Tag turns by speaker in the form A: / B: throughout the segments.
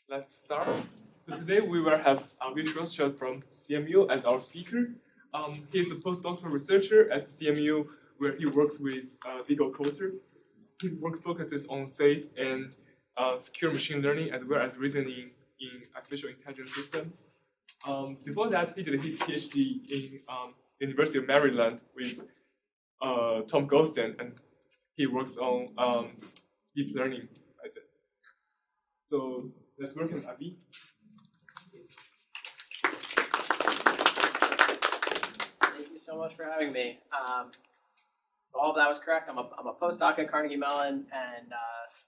A: Let's start. So today we will have Avi Schwarzschild from CMU as our speaker. He's a postdoctoral researcher at CMU where he works with legal culture. His work focuses on safe and secure machine learning as well as reasoning in artificial intelligence systems. Before that, he did his PhD in University of Maryland with Tom Goldstein, and he works on deep learning. So let's welcome Avi.
B: Thank you so much for having me. So all of that was correct. I'm a postdoc at Carnegie Mellon, and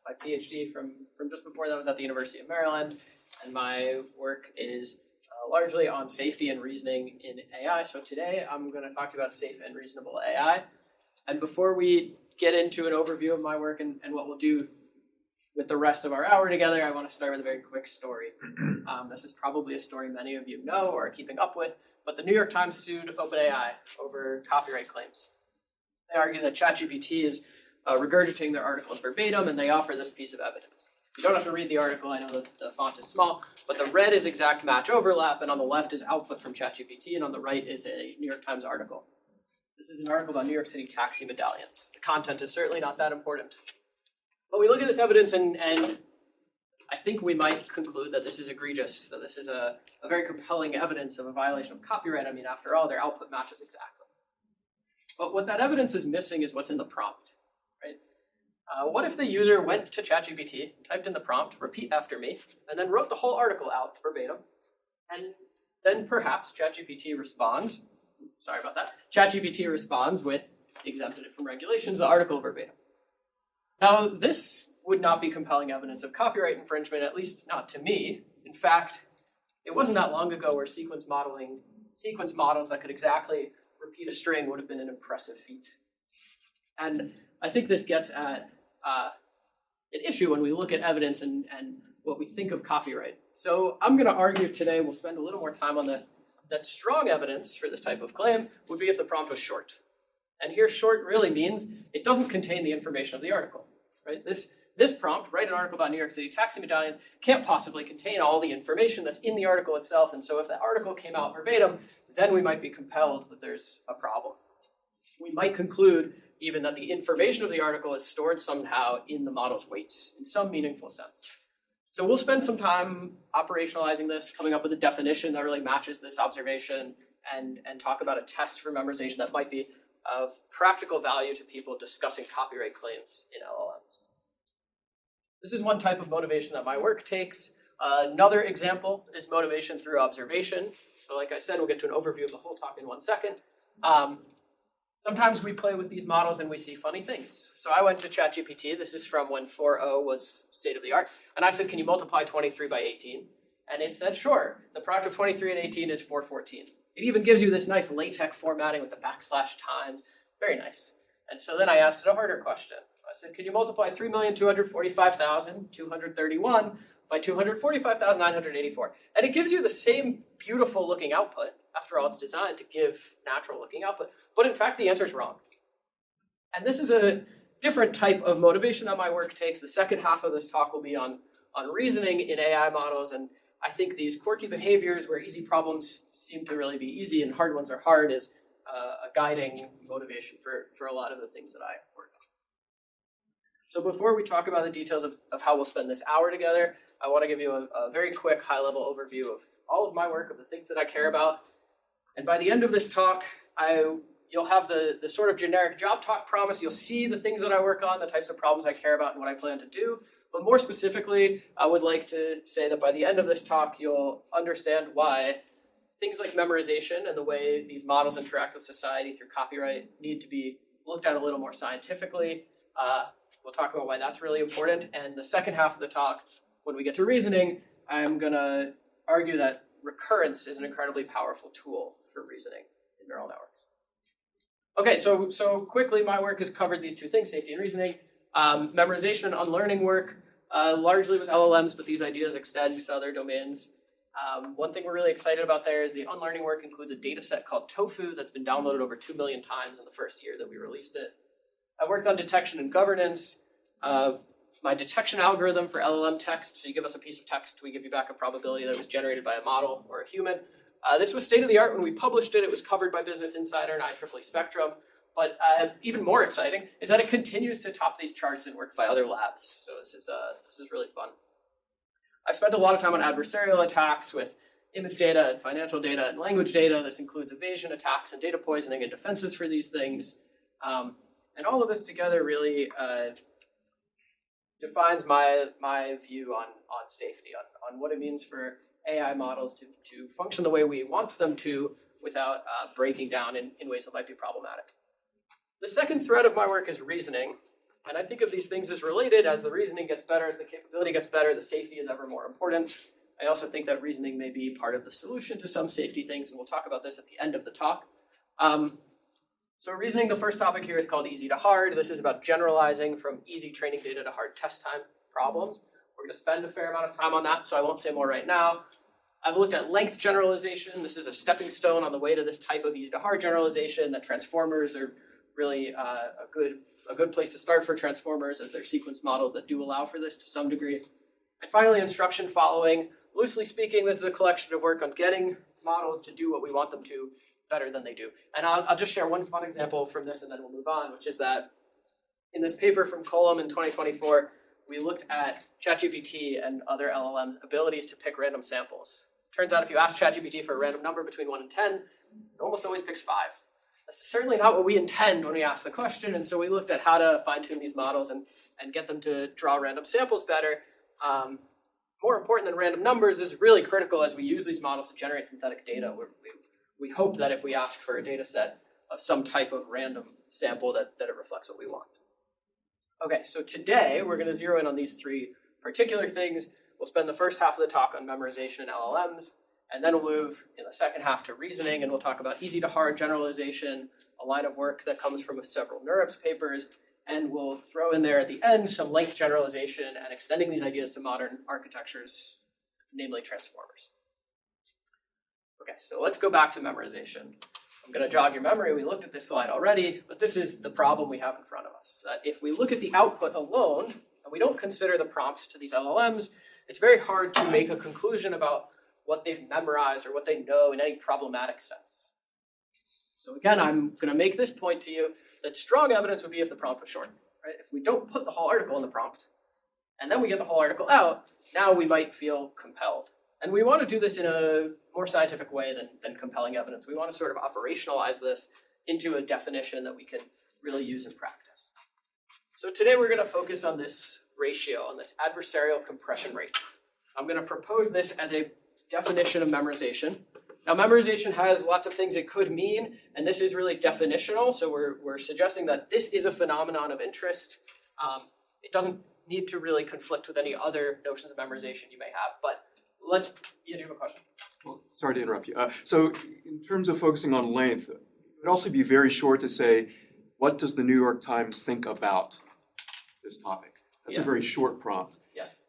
B: my PhD from just before that was at the University of Maryland. And my work is largely on safety and reasoning in AI. So today I'm going to talk about safe and reasonable AI. And before we get into an overview of my work and what we'll do with the rest of our hour together, I want to start with a very quick story. This is probably a story many of you know or are keeping up with, but the New York Times sued OpenAI over copyright claims. They argue that ChatGPT is regurgitating their articles verbatim, and they offer this piece of evidence. You don't have to read the article. I know that the font is small, but the red is exact match overlap, and on the left is output from ChatGPT, and on the right is a New York Times article. This is an article about New York City taxi medallions. The content is certainly not that important. But we look at this evidence, and I think we might conclude that this is egregious, that this is a very compelling evidence of a violation of copyright. I mean, after all, their output matches exactly. But what that evidence is missing is what's in the prompt, right? What if the user went to ChatGPT, typed in the prompt, repeat after me, and then wrote the whole article out verbatim, and then perhaps ChatGPT responds, sorry about that, ChatGPT responds with exempted it from regulations, the article verbatim. Now, this would not be compelling evidence of copyright infringement, at least not to me. In fact, it wasn't that long ago where sequence models that could exactly repeat a string would have been an impressive feat. And I think this gets at an issue when we look at evidence and what we think of copyright. So I'm going to argue today, we'll spend a little more time on this, that strong evidence for this type of claim would be if the prompt was short. And here short really means it doesn't contain the information of the article, right? This prompt, write an article about New York City taxi medallions, can't possibly contain all the information that's in the article itself. And so if the article came out verbatim, then we might be compelled that there's a problem. We might conclude even that the information of the article is stored somehow in the model's weights in some meaningful sense. So we'll spend some time operationalizing this, coming up with a definition that really matches this observation, and talk about a test for memorization that might be of practical value to people discussing copyright claims in LLMs. This is one type of motivation that my work takes. Another example is motivation through observation. So like I said, we'll get to an overview of the whole talk in 1 second. Sometimes we play with these models and we see funny things. So I went to ChatGPT. This is from when 4.0 was state of the art. And I said, can you multiply 23 by 18? And it said, sure. The product of 23 and 18 is 414. It even gives you this nice LaTeX formatting with the /times. Very nice. And so then I asked it a harder question. I said, can you multiply 3,245,231 by 245,984? And it gives you the same beautiful looking output. After all, it's designed to give natural looking output. But in fact, the answer is wrong. And this is a different type of motivation that my work takes. The second half of this talk will be on reasoning in AI models. And I think these quirky behaviors where easy problems seem to really be easy and hard ones are hard is a guiding motivation for a lot of the things that I work on. So before we talk about the details of how we'll spend this hour together, I want to give you a very quick high-level overview of all of my work, of the things that I care about. And by the end of this talk, you'll have the sort of generic job talk promise. You'll see the things that I work on, the types of problems I care about, and what I plan to do. But more specifically, I would like to say that by the end of this talk, you'll understand why things like memorization and the way these models interact with society through copyright need to be looked at a little more scientifically. We'll talk about why that's really important. And the second half of the talk, when we get to reasoning, I'm going to argue that recurrence is an incredibly powerful tool for reasoning in neural networks. Okay, so quickly, my work has covered these two things, safety and reasoning. Memorization and unlearning work, largely with LLMs, but these ideas extend to other domains. One thing we're really excited about there is the unlearning work includes a data set called TOFU that's been downloaded over 2 million times in the first year that we released it. I worked on detection and governance. my detection algorithm for LLM text. So you give us a piece of text, we give you back a probability that it was generated by a model or a human. This was state of the art when we published it. It was covered by Business Insider and IEEE Spectrum. But even more exciting is that it continues to top these charts and work by other labs. So this is really fun. I've spent a lot of time on adversarial attacks with image data and financial data and language data. This includes evasion attacks and data poisoning and defenses for these things. And all of this together really defines my view on safety, on what it means for AI models to function the way we want them to without breaking down in ways that might be problematic. The second thread of my work is reasoning. And I think of these things as related. As the reasoning gets better, as the capability gets better, the safety is ever more important. I also think that reasoning may be part of the solution to some safety things, and we'll talk about this at the end of the talk. So reasoning, the first topic here is called easy to hard. This is about generalizing from easy training data to hard test time problems. We're going to spend a fair amount of time on that, so I won't say more right now. I've looked at length generalization. This is a stepping stone on the way to this type of easy to hard generalization, that transformers are really a good place to start for transformers, as they're sequence models that do allow for this to some degree. And finally, instruction following. Loosely speaking, this is a collection of work on getting models to do what we want them to better than they do. And I'll just share one fun example from this and then we'll move on, which is that in this paper from Colum in 2024, we looked at ChatGPT and other LLMs' abilities to pick random samples. Turns out if you ask ChatGPT for a random number between 1 and 10, it almost always picks 5. That's certainly not what we intend when we ask the question, and so we looked at how to fine-tune these models and get them to draw random samples better. More important than random numbers is really critical as we use these models to generate synthetic data. We hope that if we ask for a data set of some type of random sample that it reflects what we want. Okay, so today we're going to zero in on these three particular things. We'll spend the first half of the talk on memorization and LLMs, and then we'll move in the second half to reasoning, and we'll talk about easy to hard generalization, a line of work that comes from several NeurIPS papers, and we'll throw in there at the end some length generalization and extending these ideas to modern architectures, namely transformers. Okay, so let's go back to memorization. I'm going to jog your memory. We looked at this slide already, but this is the problem we have in front of us. If we look at the output alone, and we don't consider the prompts to these LLMs, it's very hard to make a conclusion about what they've memorized or what they know in any problematic sense. So again, I'm going to make this point to you that strong evidence would be if the prompt was short. Right? If we don't put the whole article in the prompt, and then we get the whole article out, now we might feel compelled. And we want to do this in a more scientific way than compelling evidence. We want to sort of operationalize this into a definition that we can really use in practice. So today we're going to focus on this ratio, on this adversarial compression rate. I'm going to propose this as a definition of memorization. Now, memorization has lots of things it could mean, and this is really definitional, so we're suggesting that this is a phenomenon of interest. It doesn't need to really conflict with any other notions of memorization you may have, but you do have a question?
C: Well, sorry to interrupt you. So in terms of focusing on length, it would also be very short to say, what does the New York Times think about this topic? That's a very short prompt.
B: Yes.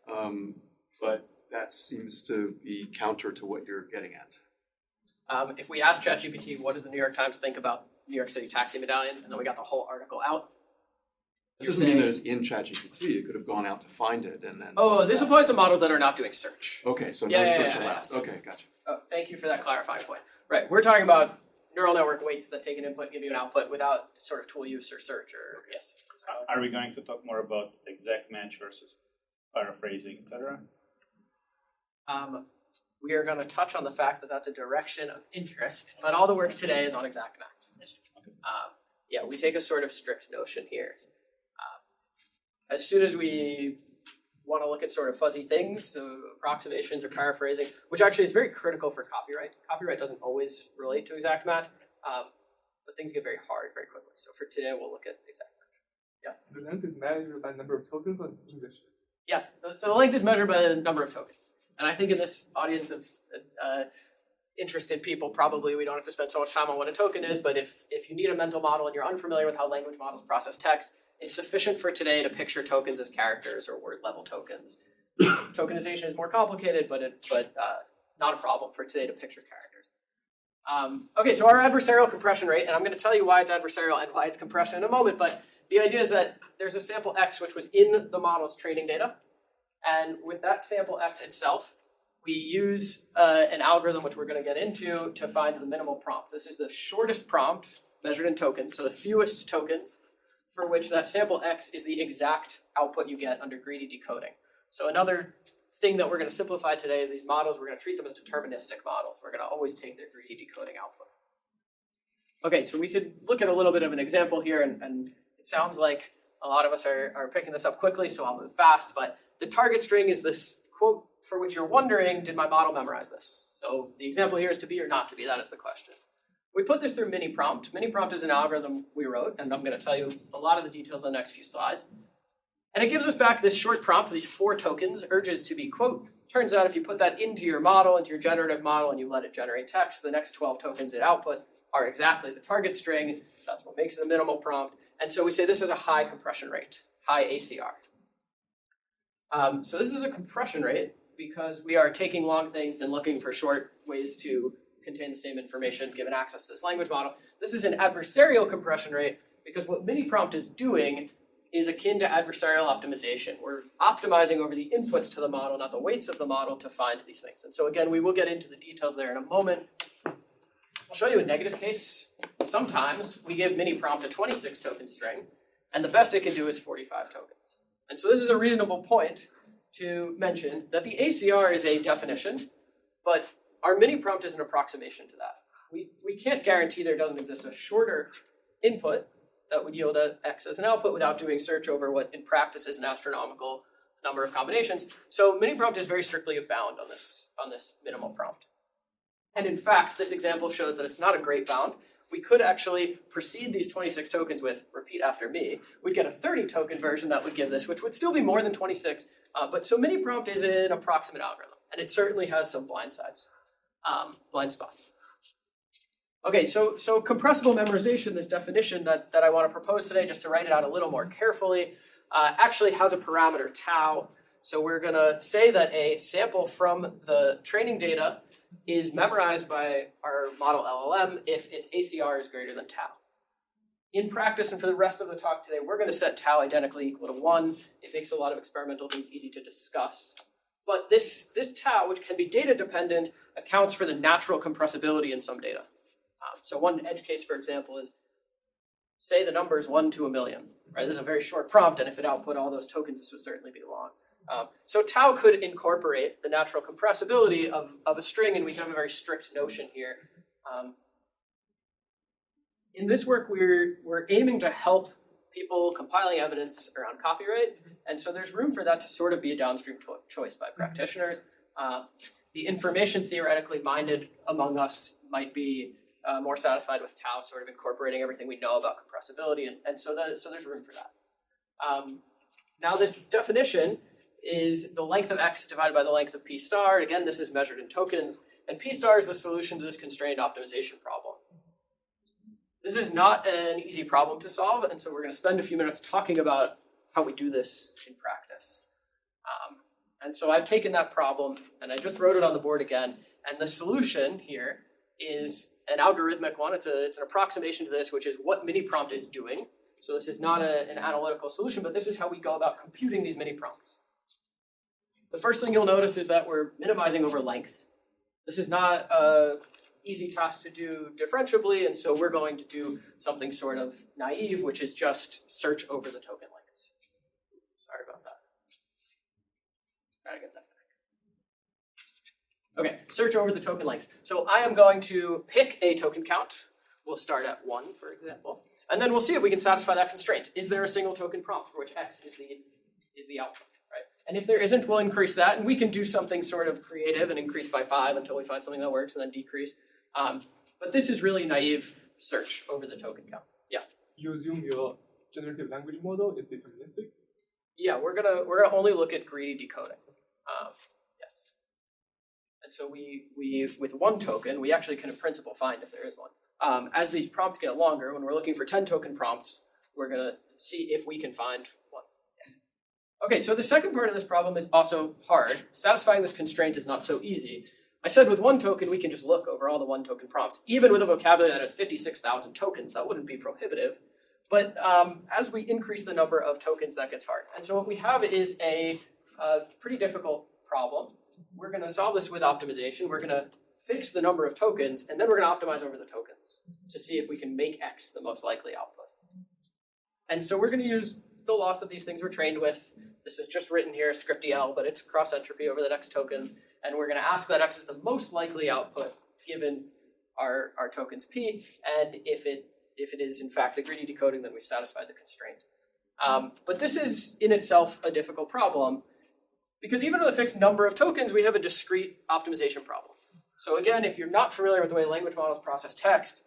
C: But that seems to be counter to what you're getting at.
B: If we ask ChatGPT, what does the New York Times think about New York City taxi medallions, and then we got the whole article out.
C: It doesn't mean that it's in ChatGPT. It could have gone out to find it and then...
B: Oh, this applies to models that are not doing search.
C: Okay, so no search allowed.
B: Yes.
C: Okay, gotcha.
B: Oh, thank you for that clarifying point. Right, we're talking about neural network weights that take an input, give you an output without sort of tool use or search or, yes.
D: Are we going to talk more about exact match versus paraphrasing, etc.?
B: We are going to touch on the fact that that's a direction of interest, but all the work today is on exact match. Yeah, we take a sort of strict notion here. As soon as we want to look at sort of fuzzy things, so approximations or paraphrasing, which actually is very critical for copyright. Copyright doesn't always relate to exact match, but things get very hard very quickly. So for today, we'll look at exact match. Yeah.
A: The length is measured by number of tokens on English.
B: Yes, so the length is measured by the number of tokens. And I think in this audience of interested people, probably we don't have to spend so much time on what a token is, but if you need a mental model and you're unfamiliar with how language models process text, it's sufficient for today to picture tokens as characters or word-level tokens. Tokenization is more complicated, but not a problem for today to picture characters. Okay, so our adversarial compression rate, and I'm going to tell you why it's adversarial and why it's compression in a moment, but the idea is that there's a sample X which was in the model's training data, and with that sample X itself, we use an algorithm which we're going to get into to find the minimal prompt. This is the shortest prompt measured in tokens, so the fewest tokens for which that sample X is the exact output you get under greedy decoding. So another thing that we're going to simplify today is these models, we're going to treat them as deterministic models. We're going to always take their greedy decoding output. Okay, so we could look at a little bit of an example here, and it sounds like a lot of us are picking this up quickly, so I'll move fast, but the target string is this quote for which you're wondering, did my model memorize this? So the example here is to be or not to be, that is the question. We put this through mini-prompt. Mini-prompt is an algorithm we wrote, and I'm going to tell you a lot of the details in the next few slides. And it gives us back this short prompt, these 4 tokens, urges to be, quote, turns out if you put that into your model, into your generative model, and you let it generate text, the next 12 tokens it outputs are exactly the target string. That's what makes it a minimal prompt. And so we say this has a high compression rate, high ACR. So this is a compression rate because we are taking long things and looking for short ways to contain the same information given access to this language model. This is an adversarial compression rate because what mini-prompt is doing is akin to adversarial optimization. We're optimizing over the inputs to the model, not the weights of the model, to find these things. And so again, we will get into the details there in a moment. I'll show you a negative case. Sometimes we give mini-prompt a 26 token string, and the best it can do is 45 tokens. And so this is a reasonable point to mention that the ACR is a definition, but our mini-prompt is an approximation to that. We can't guarantee there doesn't exist a shorter input that would yield a X as an output without doing search over what in practice is an astronomical number of combinations. So mini-prompt is very strictly bound on this minimal prompt. And in fact, this example shows that it's not a great bound. We could actually precede these 26 tokens with repeat after me. We'd get a 30 token version that would give this, which would still be more than 26. But so mini-prompt is an approximate algorithm, and it certainly has some blind spots. Okay, so compressible memorization, this definition that I want to propose today, just to write it out a little more carefully, actually has a parameter tau. So we're going to say that a sample from the training data is memorized by our model LLM if its ACR is greater than tau. In practice, and for the rest of the talk today, we're going to set tau identically equal to 1. It makes a lot of experimental things easy to discuss. But this tau, which can be data dependent, accounts for the natural compressibility in some data. So one edge case, for example, is say the number is 1 to 1,000,000. Right? This is a very short prompt, and if it output all those tokens, this would certainly be long. So tau could incorporate the natural compressibility of a string, and we have a very strict notion here. In this work, we're aiming to help people compiling evidence around copyright, and so there's room for that to sort of be a downstream choice by practitioners. The information theoretically minded among us might be more satisfied with tau sort of incorporating everything we know about compressibility, and so there's room for that. Now this definition is the length of X divided by the length of P star. Again, this is measured in tokens, and P star is the solution to this constrained optimization problem. This is not an easy problem to solve, and so we're going to spend a few minutes talking about how we do this in practice. And so I've taken that problem, and I just wrote it on the board again, and the solution here is an algorithmic one. It's an approximation to this, which is what mini-prompt is doing. So this is not an analytical solution, but this is how we go about computing these mini-prompts. The first thing you'll notice is that we're minimizing over length. This is not an easy task to do differentiably, and so we're going to do something sort of naive, which is just search over the token lengths. Sorry about that. Try to get that back. Okay, search over the token lengths. So I am going to pick a token count. We'll start at 1, for example, and then we'll see if we can satisfy that constraint. Is there a single token prompt for which X is the output? And if there isn't, we'll increase that, and we can do something sort of creative and increase by 5 until we find something that works, and then decrease. But this is really naive search over the token count. Yeah.
A: You assume your generative language model is deterministic?
B: Yeah, we're gonna only look at greedy decoding. Yes. And so we with 1 token, we actually can in principle find if there is one. As these prompts get longer, when we're looking for 10 token prompts, we're gonna see if we can find one. Okay, so the second part of this problem is also hard. Satisfying this constraint is not so easy. I said with 1 token, we can just look over all the 1 token prompts. Even with a vocabulary that has 56,000 tokens, that wouldn't be prohibitive. But as we increase the number of tokens, that gets hard. And so what we have is a pretty difficult problem. We're going to solve this with optimization. We're going to fix the number of tokens, and then we're going to optimize over the tokens to see if we can make X the most likely output. And so we're going to use the loss that these things were trained with. This is just written here, script EL, but it's cross entropy over the next tokens. And we're going to ask that X is the most likely output given our tokens P. And if it is in fact the greedy decoding, then we've satisfied the constraint. But this is in itself a difficult problem because even with a fixed number of tokens, we have a discrete optimization problem. So again, if you're not familiar with the way language models process text,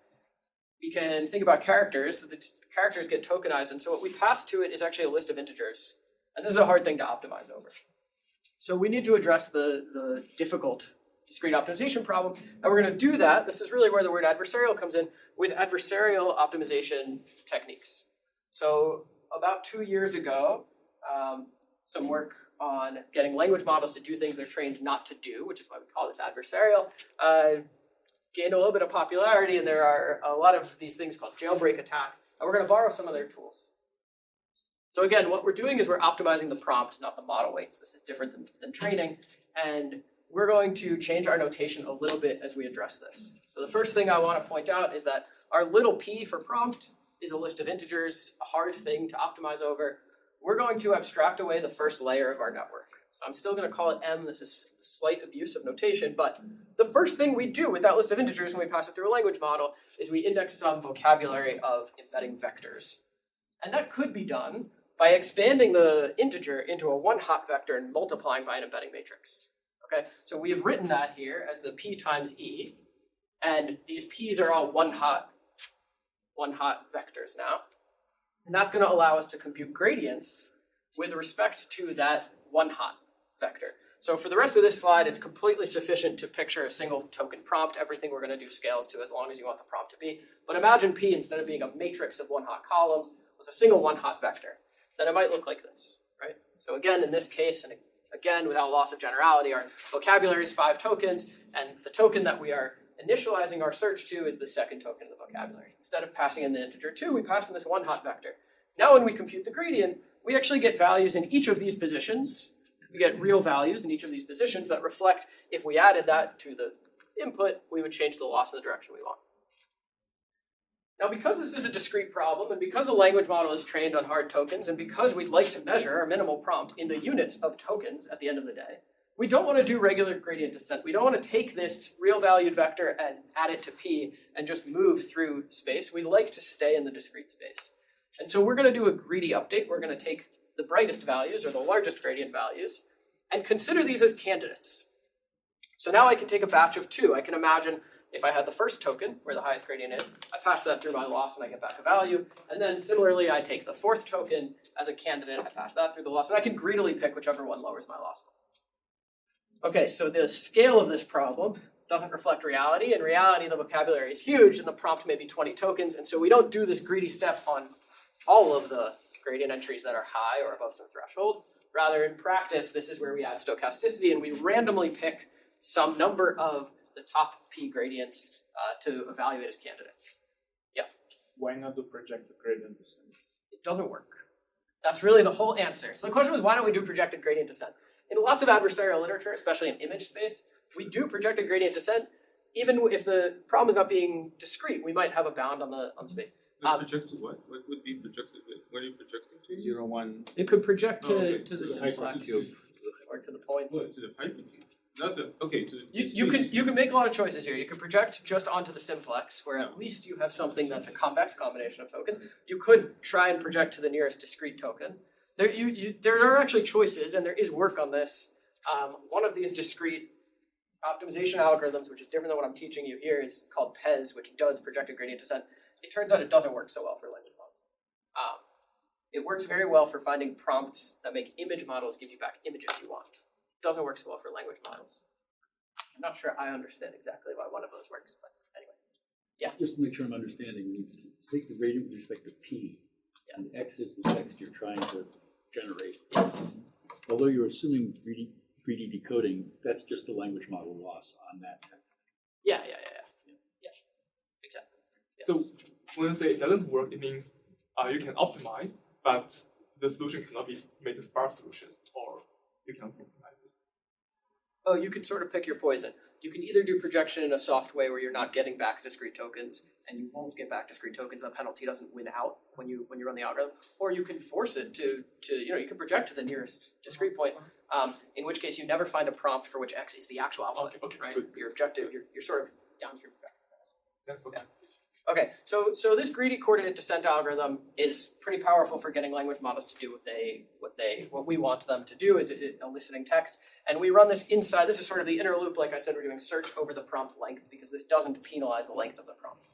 B: we can think about characters. The characters get tokenized, and so what we pass to it is actually a list of integers. And this is a hard thing to optimize over. So we need to address the difficult discrete optimization problem, and we're going to do that. This is really where the word adversarial comes in, with adversarial optimization techniques. So about 2 years ago, some work on getting language models to do things they're trained not to do, which is why we call this adversarial, gained a little bit of popularity, and there are a lot of these things called jailbreak attacks, and we're going to borrow some of their tools. So again, what we're doing is we're optimizing the prompt, not the model weights. This is different than training, and we're going to change our notation a little bit as we address this. So the first thing I want to point out is that our little p for prompt is a list of integers, a hard thing to optimize over. We're going to abstract away the first layer of our network. So I'm still going to call it M. This is a slight abuse of notation, but the first thing we do with that list of integers when we pass it through a language model is we index some vocabulary of embedding vectors. And that could be done by expanding the integer into a one-hot vector and multiplying by an embedding matrix. Okay, so we have written that here as the p times e, and these p's are all one-hot vectors now. And that's going to allow us to compute gradients with respect to that one-hot vector. So for the rest of this slide, it's completely sufficient to picture a single token prompt. Everything we're going to do scales to as long as you want the prompt to be. But imagine P, instead of being a matrix of one-hot columns, was a single one-hot vector. Then it might look like this, right? So again, in this case, and again, without loss of generality, our vocabulary is 5 tokens, and the token that we are initializing our search to is the second token of the vocabulary. Instead of passing in the integer 2, we pass in this one-hot vector. Now when we compute the gradient, we actually get values in each of these positions. We get real values in each of these positions that reflect if we added that to the input, we would change the loss in the direction we want. Now, because this is a discrete problem, and because the language model is trained on hard tokens, and because we'd like to measure our minimal prompt in the units of tokens at the end of the day, we don't want to do regular gradient descent. We don't want to take this real valued vector and add it to P and just move through space. We like to stay in the discrete space. And so we're going to do a greedy update. We're going to take the brightest values, or the largest gradient values, and consider these as candidates. So now I can take a batch of 2. I can imagine if I had the first token, where the highest gradient is, I pass that through my loss and I get back a value. And then similarly, I take the 4th token as a candidate, I pass that through the loss, and I can greedily pick whichever one lowers my loss. Okay, so the scale of this problem doesn't reflect reality. In reality, the vocabulary is huge, and the prompt may be 20 tokens, and so we don't do this greedy step on all of the gradient entries that are high or above some threshold. Rather, in practice, this is where we add stochasticity, and we randomly pick some number of the top P gradients to evaluate as candidates. Yeah?
D: Why not do projected gradient descent?
B: It doesn't work. That's really the whole answer. So the question was, why don't we do projected gradient descent? In lots of adversarial literature, especially in image space, we do projected gradient descent. Even if the problem is not being discrete, we might have a bound on the space.
A: Projected what? What would be projected? What are you projecting to?
D: 0, 1.
B: It could project to,
A: okay.
B: to the
D: To the
B: simplex
D: hypercube.
B: or to the points.
A: What? To the hypercube? Not the, okay, to the
B: You can make a lot of choices here. You could project just onto the simplex, where at least you have something that's a convex combination of tokens. You could try and project to the nearest discrete token. There are actually choices, and there is work on this. One of these discrete optimization algorithms, which is different than what I'm teaching you here, is called PEZ, which does projected gradient descent. It turns out it doesn't work so well for language models. It works very well for finding prompts that make image models give you back images you want. It doesn't work so well for language models. I'm not sure I understand exactly why one of those works, but anyway. Yeah?
E: Just to make sure I'm understanding, you take the gradient with respect to P, and X is the text you're trying to generate.
B: Yes.
E: Although you're assuming 3D decoding, that's just the language model loss on that text.
B: Yeah. Exactly. Yes.
A: So when you say it doesn't work, it means you can optimize, but the solution cannot be made a sparse solution, or you cannot optimize it.
B: Oh, you could sort of pick your poison. You can either do projection in a soft way where you're not getting back discrete tokens, and you won't get back discrete tokens. The penalty doesn't win out when you run the algorithm, or you can force it to you can project to the nearest discrete point. In which case, you never find a prompt for which x is the actual output.
A: Okay,
B: right?
A: good.
B: Your objective, you're sort of downstream projective.
A: Thanks for that.
B: Okay, so this greedy coordinate descent algorithm is pretty powerful for getting language models to do what we want them to do, is eliciting text. And we run this inside. This is sort of the inner loop. Like I said, we're doing search over the prompt length because this doesn't penalize the length of the prompt.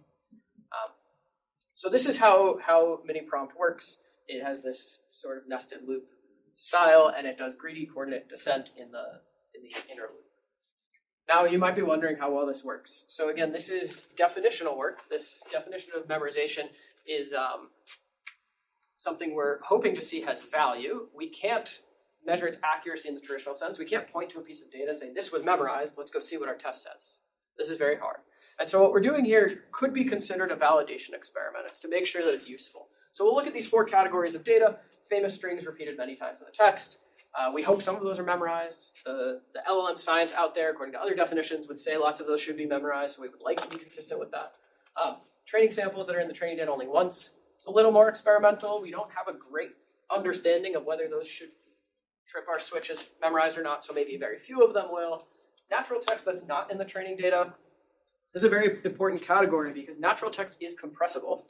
B: So this is how mini prompt works. It has this sort of nested loop style, and it does greedy coordinate descent in the inner loop. Now, you might be wondering how well this works. So again, this is definitional work. This definition of memorization is something we're hoping to see has value. We can't measure its accuracy in the traditional sense. We can't point to a piece of data and say, this was memorized, let's go see what our test says. This is very hard. And so what we're doing here could be considered a validation experiment. It's to make sure that it's useful. So we'll look at these 4 categories of data, famous strings repeated many times in the text. We hope some of those are memorized. The LLM science out there, according to other definitions, would say lots of those should be memorized, so we would like to be consistent with that. Training samples that are in the training data only once. It's a little more experimental. We don't have a great understanding of whether those should trip our switches memorized or not, so maybe very few of them will. Natural text that's not in the training data. This is a very important category because natural text is compressible.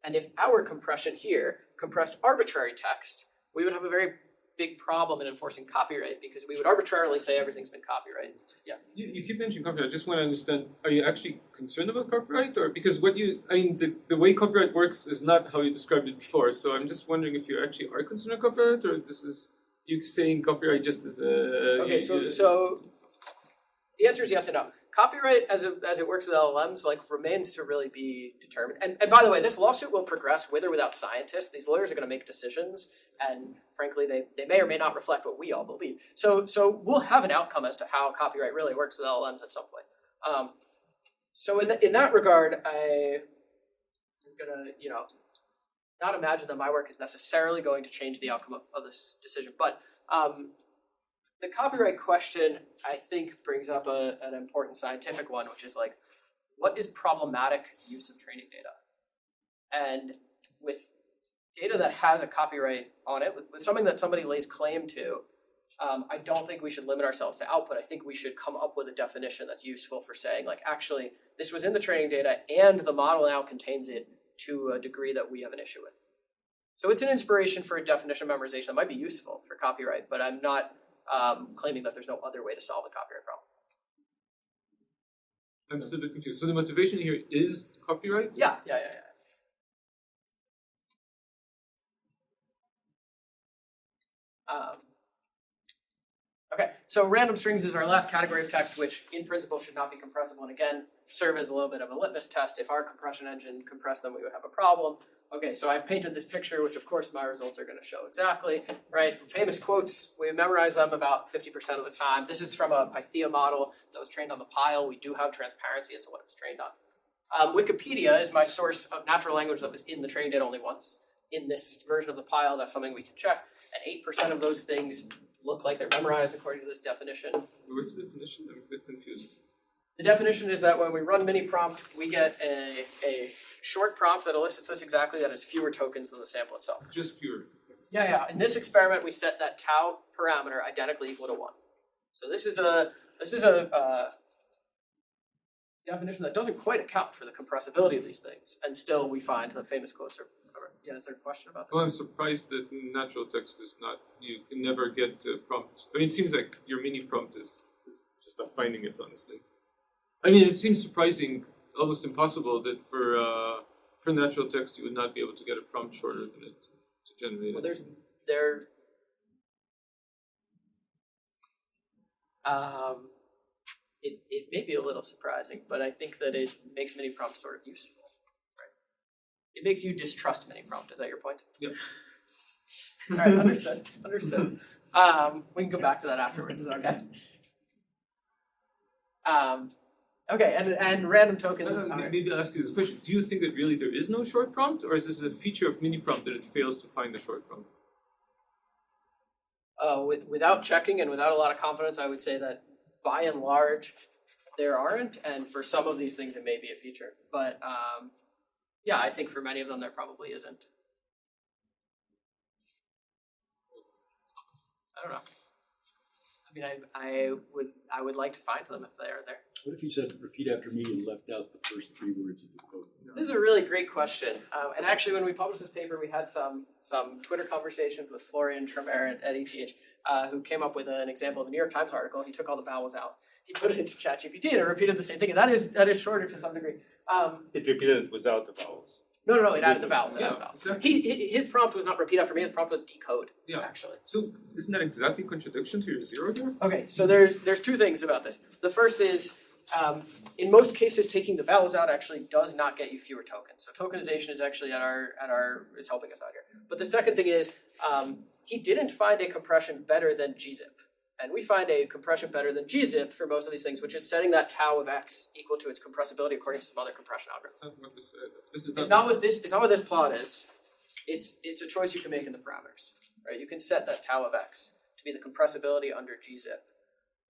B: And if our compression here compressed arbitrary text, we would have a very big problem in enforcing copyright because we would arbitrarily say everything's been copyright. Yeah.
F: You keep mentioning copyright. I just want to understand, are you actually concerned about copyright? Or because the way copyright works is not how you described it before. So I'm just wondering if you actually are concerned about copyright, or this is you saying copyright just as a...
B: Okay, so the answer is yes and no. Copyright, as it works with LLMs, remains to really be determined. And by the way, this lawsuit will progress with or without scientists. These lawyers are going to make decisions, and frankly, they may or may not reflect what we all believe. So we'll have an outcome as to how copyright really works with LLMs at some point. So in that regard, I'm gonna not imagine that my work is necessarily going to change the outcome of this decision, but. The copyright question, I think, brings up an important scientific one, which is what is problematic use of training data? And with data that has a copyright on it, with something that somebody lays claim to, I don't think we should limit ourselves to output. I think we should come up with a definition that's useful for saying, actually, this was in the training data and the model now contains it to a degree that we have an issue with. So it's an inspiration for a definition of memorization that might be useful for copyright, but I'm not claiming that there's no other way to solve the copyright problem.
F: I'm still a bit confused. So the motivation here is copyright?
B: Yeah. Okay, so random strings is our last category of text, which in principle should not be compressible, and again, serve as a little bit of a litmus test. If our compression engine compressed them, we would have a problem. Okay, so I've painted this picture, which of course my results are going to show exactly, right? Famous quotes, we memorize them about 50% of the time. This is from a Pythia model that was trained on the pile. We do have transparency as to what it was trained on. Wikipedia is my source of natural language that was in the training data only once. In this version of the pile, that's something we can check. And 8% of those things look like they're memorized according to this definition.
F: What's the definition? I'm a bit confused.
B: The definition is that when we run mini prompt, we get a short prompt that elicits this exactly, that has fewer tokens than the sample itself.
F: Just fewer.
B: Yeah. In this experiment, we set that tau parameter identically equal to 1. So this is a definition that doesn't quite account for the compressibility of these things, and still we find that famous quotes are. Yeah, is there a question about that?
F: Well, I'm surprised that natural text is not. You can never get a prompt. I mean, it seems like your mini prompt is just not finding it, honestly. I mean, it seems surprising, almost impossible, that for natural text you would not be able to get a prompt shorter than it to generate
B: Well,
F: it.
B: It may be a little surprising, but I think that it makes mini prompts sort of useful. Right? It makes you distrust mini prompt. Is that your point?
F: Yep.
B: All right, understood. We can go back to that afterwards. Is that okay? Okay, and random tokens. All right.
F: Maybe I'll ask you this question. Do you think that really there is no short prompt, or is this a feature of mini prompt that it fails to find the short prompt?
B: Without checking and without a lot of confidence, I would say that by and large, there aren't, and for some of these things, it may be a feature. But yeah, I think for many of them, there probably isn't. I don't know. I mean, I would like to find them if they are there.
E: What if you said repeat after me and left out the first 3 words of the code?
B: This is a really great question. And actually, when we published this paper, we had some Twitter conversations with Florian Tremere at ETH, who came up with an example of a New York Times article. He took all the vowels out. He put it into ChatGPT and it repeated the same thing. And that is shorter to some degree.
D: It repeated it without the vowels.
B: No, it added the vowels.
F: Yeah, exactly.
B: His prompt was not repeat after me. His prompt was decode.
F: Yeah.
B: Actually.
F: So isn't that exactly contradiction to your zero here?
B: Okay, so there's 2 things about this. The first is, in most cases, taking the vowels out actually does not get you fewer tokens. So tokenization is actually is helping us out here. But the second thing is, he didn't find a compression better than gzip. And we find a compression better than gzip for most of these things, which is setting that tau of x equal to its compressibility according to some other compression algorithm.
F: That's not what this said. This is
B: It's not what this plot is. It's a choice you can make in the parameters. Right? You can set that tau of x to be the compressibility under gzip,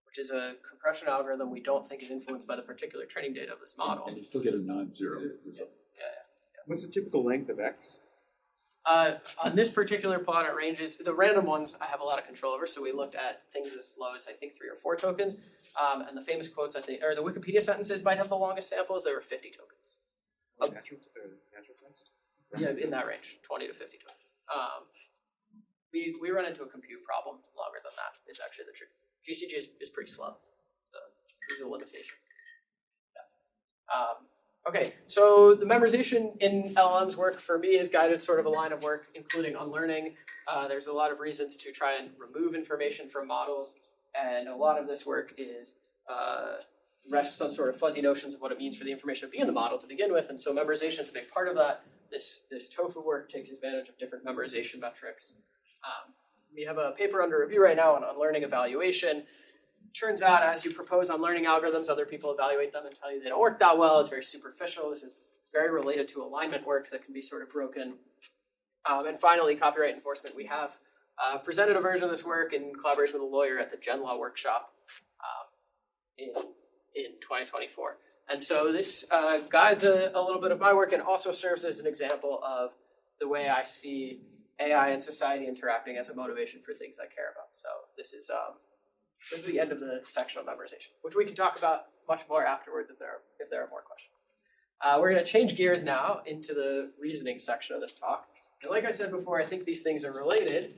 B: which is a compression algorithm we don't think is influenced by the particular training data of this model.
E: And you still get a non-zero.
B: Yeah.
G: What's the typical length of x?
B: On this particular plot, it ranges. The random ones I have a lot of control over, so we looked at things as low as I think 3 or 4 tokens. And the famous quotes, I think, or the Wikipedia sentences might have the longest samples. There were 50 tokens.
G: Natural text?
B: Yeah, in that range, 20 to 50 tokens. We run into a compute problem longer than that, is actually the truth. GCG is pretty slow, so this is a limitation. Yeah. Okay, so the memorization in LLM's work for me is guided sort of a line of work, including unlearning. There's a lot of reasons to try and remove information from models, and a lot of this work is rests on sort of fuzzy notions of what it means for the information to be in the model to begin with, and so memorization is a big part of that. This TOFU work takes advantage of different memorization metrics. We have a paper under review right now on unlearning evaluation. Turns out, as you propose unlearning algorithms, other people evaluate them and tell you they don't work that well. It's very superficial. This is very related to alignment work that can be sort of broken. And finally, copyright enforcement. We have presented a version of this work in collaboration with a lawyer at the Gen Law workshop in 2024. And so this guides a little bit of my work and also serves as an example of the way I see AI and society interacting as a motivation for things I care about. So this is the end of the section on memorization, which we can talk about much more afterwards if there are more questions. We're going to change gears now into the reasoning section of this talk. And like I said before, I think these things are related.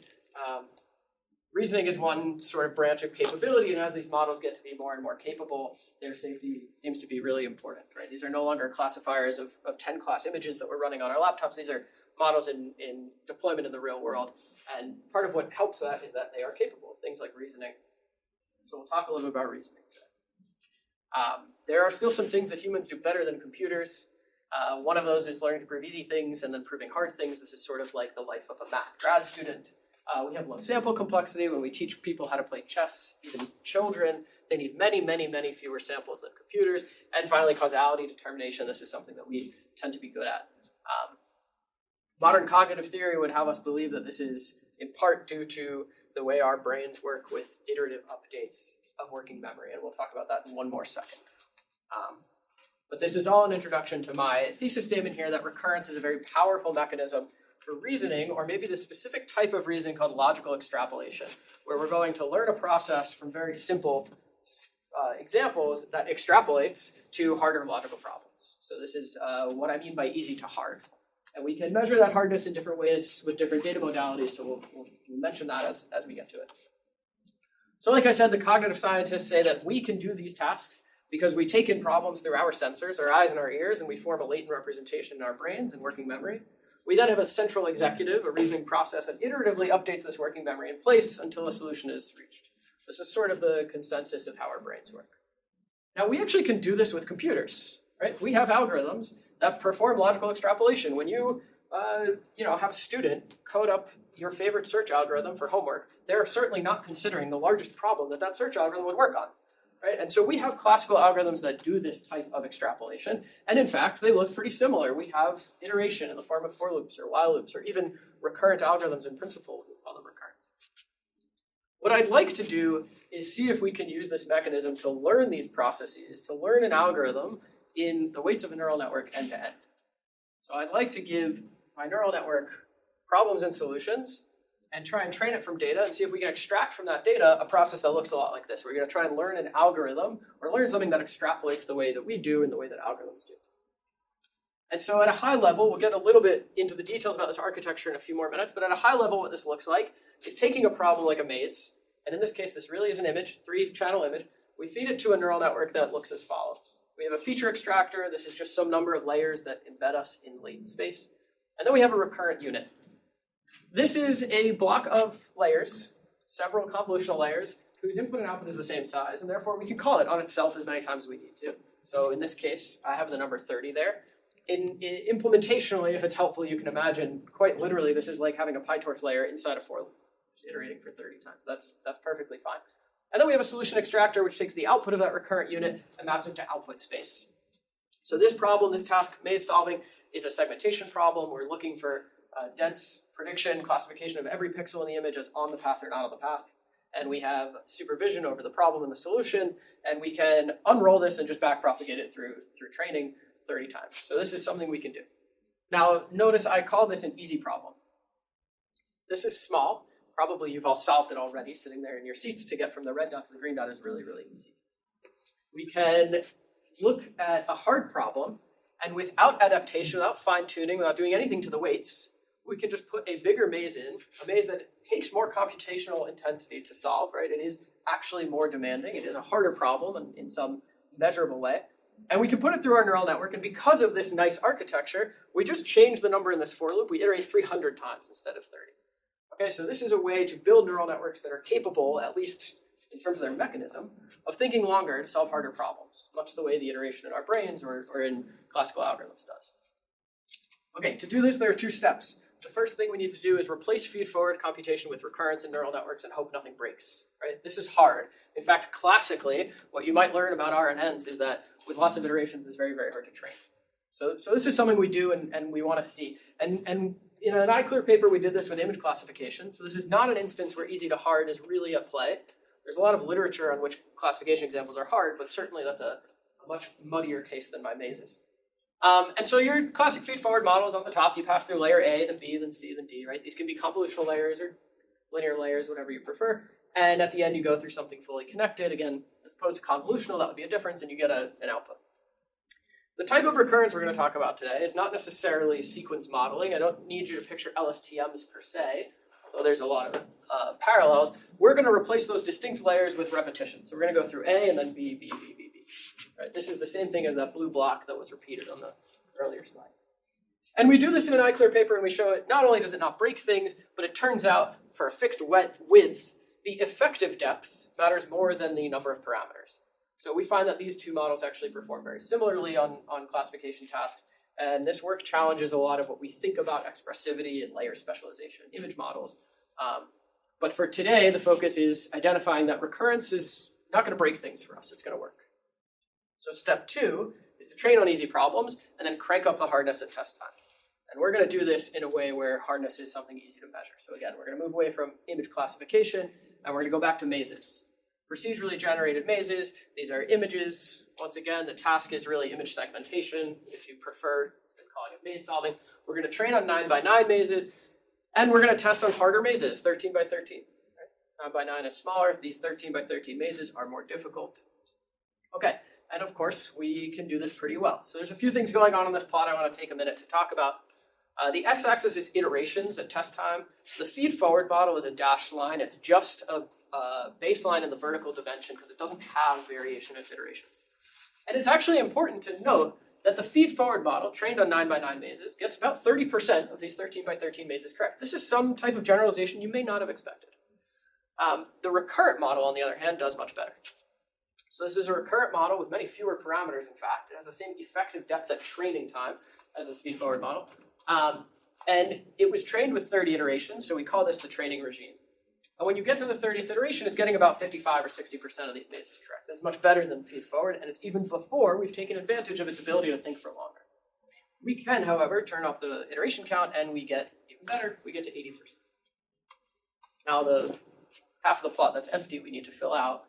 B: Reasoning is one sort of branch of capability, and as these models get to be more and more capable, their safety seems to be really important, right? These are no longer classifiers of 10-class images that we're running on our laptops. These are models in deployment in the real world. And part of what helps that is that they are capable of things like reasoning. So we'll talk a little bit about reasoning today. There are still some things that humans do better than computers. One of those is learning to prove easy things and then proving hard things. This is sort of like the life of a math grad student. We have low sample complexity when we teach people how to play chess, even children. They need many, many, many fewer samples than computers. And finally, causality determination. This is something that we tend to be good at. Modern cognitive theory would have us believe that this is in part due to the way our brains work with iterative updates of working memory, and we'll talk about that in one more second. But this is all an introduction to my thesis statement here that recurrence is a very powerful mechanism for reasoning, or maybe the specific type of reasoning called logical extrapolation, where we're going to learn a process from very simple examples that extrapolates to harder logical problems. So this is what I mean by easy to hard. And we can measure that hardness in different ways with different data modalities, so we'll mention that as we get to it. So like I said, the cognitive scientists say that we can do these tasks because we take in problems through our sensors, our eyes and our ears, and we form a latent representation in our brains and working memory. We then have a central executive, a reasoning process that iteratively updates this working memory in place until a solution is reached. This is sort of the consensus of how our brains work. Now, we actually can do this with computers, right? We have algorithms that perform logical extrapolation. When you have a student code up your favorite search algorithm for homework, they're certainly not considering the largest problem that search algorithm would work on. right? And so we have classical algorithms that do this type of extrapolation, and in fact, they look pretty similar. We have iteration in the form of for loops or while loops, or even recurrent algorithms in principle, we call them recurrent. What I'd like to do is see if we can use this mechanism to learn these processes, to learn an algorithm in the weights of a neural network end to end. So I'd like to give my neural network problems and solutions and try and train it from data and see if we can extract from that data a process that looks a lot like this. We're going to try and learn an algorithm or learn something that extrapolates the way that we do and the way that algorithms do. And so at a high level, we'll get a little bit into the details about this architecture in a few more minutes, but at a high level, what this looks like is taking a problem like a maze, and in this case, this really is an image, 3-channel image. We feed it to a neural network that looks as follows. We have a feature extractor. This is just some number of layers that embed us in latent space. And then we have a recurrent unit. This is a block of layers, several convolutional layers, whose input and output is the same size, and therefore we can call it on itself as many times as we need to. So in this case, I have the number 30 there. Implementationally, if it's helpful, you can imagine, quite literally, this is like having a PyTorch layer inside a for loop, just iterating for 30 times. That's perfectly fine. And then we have a solution extractor, which takes the output of that recurrent unit and maps it to output space. So this problem, this task, maze solving, is a segmentation problem. We're looking for dense prediction, classification of every pixel in the image as on the path or not on the path. And we have supervision over the problem and the solution, and we can unroll this and just backpropagate it through training 30 times. So this is something we can do. Now, notice I call this an easy problem. This is small. Probably you've all solved it already, sitting there in your seats. To get from the red dot to the green dot is really, really easy. We can look at a hard problem, and without adaptation, without fine-tuning, without doing anything to the weights, we can just put a bigger maze in, a maze that takes more computational intensity to solve, right? It is actually more demanding. It is a harder problem in some measurable way. And we can put it through our neural network, and because of this nice architecture, we just change the number in this for loop. We iterate 300 times instead of 30. Okay, so this is a way to build neural networks that are capable, at least in terms of their mechanism, of thinking longer to solve harder problems, much the way the iteration in our brains or in classical algorithms does. Okay, to do this, there are 2 steps. The first thing we need to do is replace feed-forward computation with recurrence in neural networks and hope nothing breaks. Right? This is hard. In fact, classically, what you might learn about RNNs is that with lots of iterations, it's very, very hard to train. So this is something we do and we want to see. And in an iClear paper, we did this with image classification. So this is not an instance where easy to hard is really at play. There's a lot of literature on which classification examples are hard, but certainly that's a much muddier case than my mazes. And so your classic feed-forward model is on the top. You pass through layer A, then B, then C, then D, right? These can be convolutional layers or linear layers, whatever you prefer. And at the end, you go through something fully connected. Again, as opposed to convolutional, that would be a difference, and you get an output. The type of recurrence we're going to talk about today is not necessarily sequence modeling. I don't need you to picture LSTMs per se, although there's a lot of parallels. We're going to replace those distinct layers with repetition. So we're going to go through A and then B, B, B, B, B. Right? This is the same thing as that blue block that was repeated on the earlier slide. And we do this in an iClear paper, and we show it, not only does it not break things, but it turns out for a fixed width, the effective depth matters more than the number of parameters. So we find that these 2 models actually perform very similarly on classification tasks, and this work challenges a lot of what we think about expressivity and layer specialization in image models. But for today, the focus is identifying that recurrence is not going to break things for us. It's going to work. So step 2 is to train on easy problems and then crank up the hardness at test time. And we're going to do this in a way where hardness is something easy to measure. So again, we're going to move away from image classification, and we're going to go back to mazes. Procedurally generated mazes, these are images. Once again, the task is really image segmentation, if you prefer than calling it maze solving. We're going to train on 9x9 mazes, and we're going to test on harder mazes, 13x13. Right? 9x9 is smaller. These 13x13 mazes are more difficult. Okay, and of course, we can do this pretty well. So there's a few things going on this plot I want to take a minute to talk about. The x-axis is iterations at test time. So the feed-forward model is a dashed line. It's just a baseline in the vertical dimension because it doesn't have variation of iterations. And it's actually important to note that the feed-forward model, trained on 9x9 mazes, gets about 30% of these 13x13 mazes correct. This is some type of generalization you may not have expected. The recurrent model, on the other hand, does much better. So this is a recurrent model with many fewer parameters, in fact. It has the same effective depth at training time as the feed-forward model. And it was trained with 30 iterations, so we call this the training regime. And when you get to the 30th iteration, it's getting about 55 or 60% of these mazes correct. That's much better than feed forward, and it's even before we've taken advantage of its ability to think for longer. We can, however, turn up the iteration count, and we get even better. We get to 80%. Now the half of the plot that's empty we need to fill out.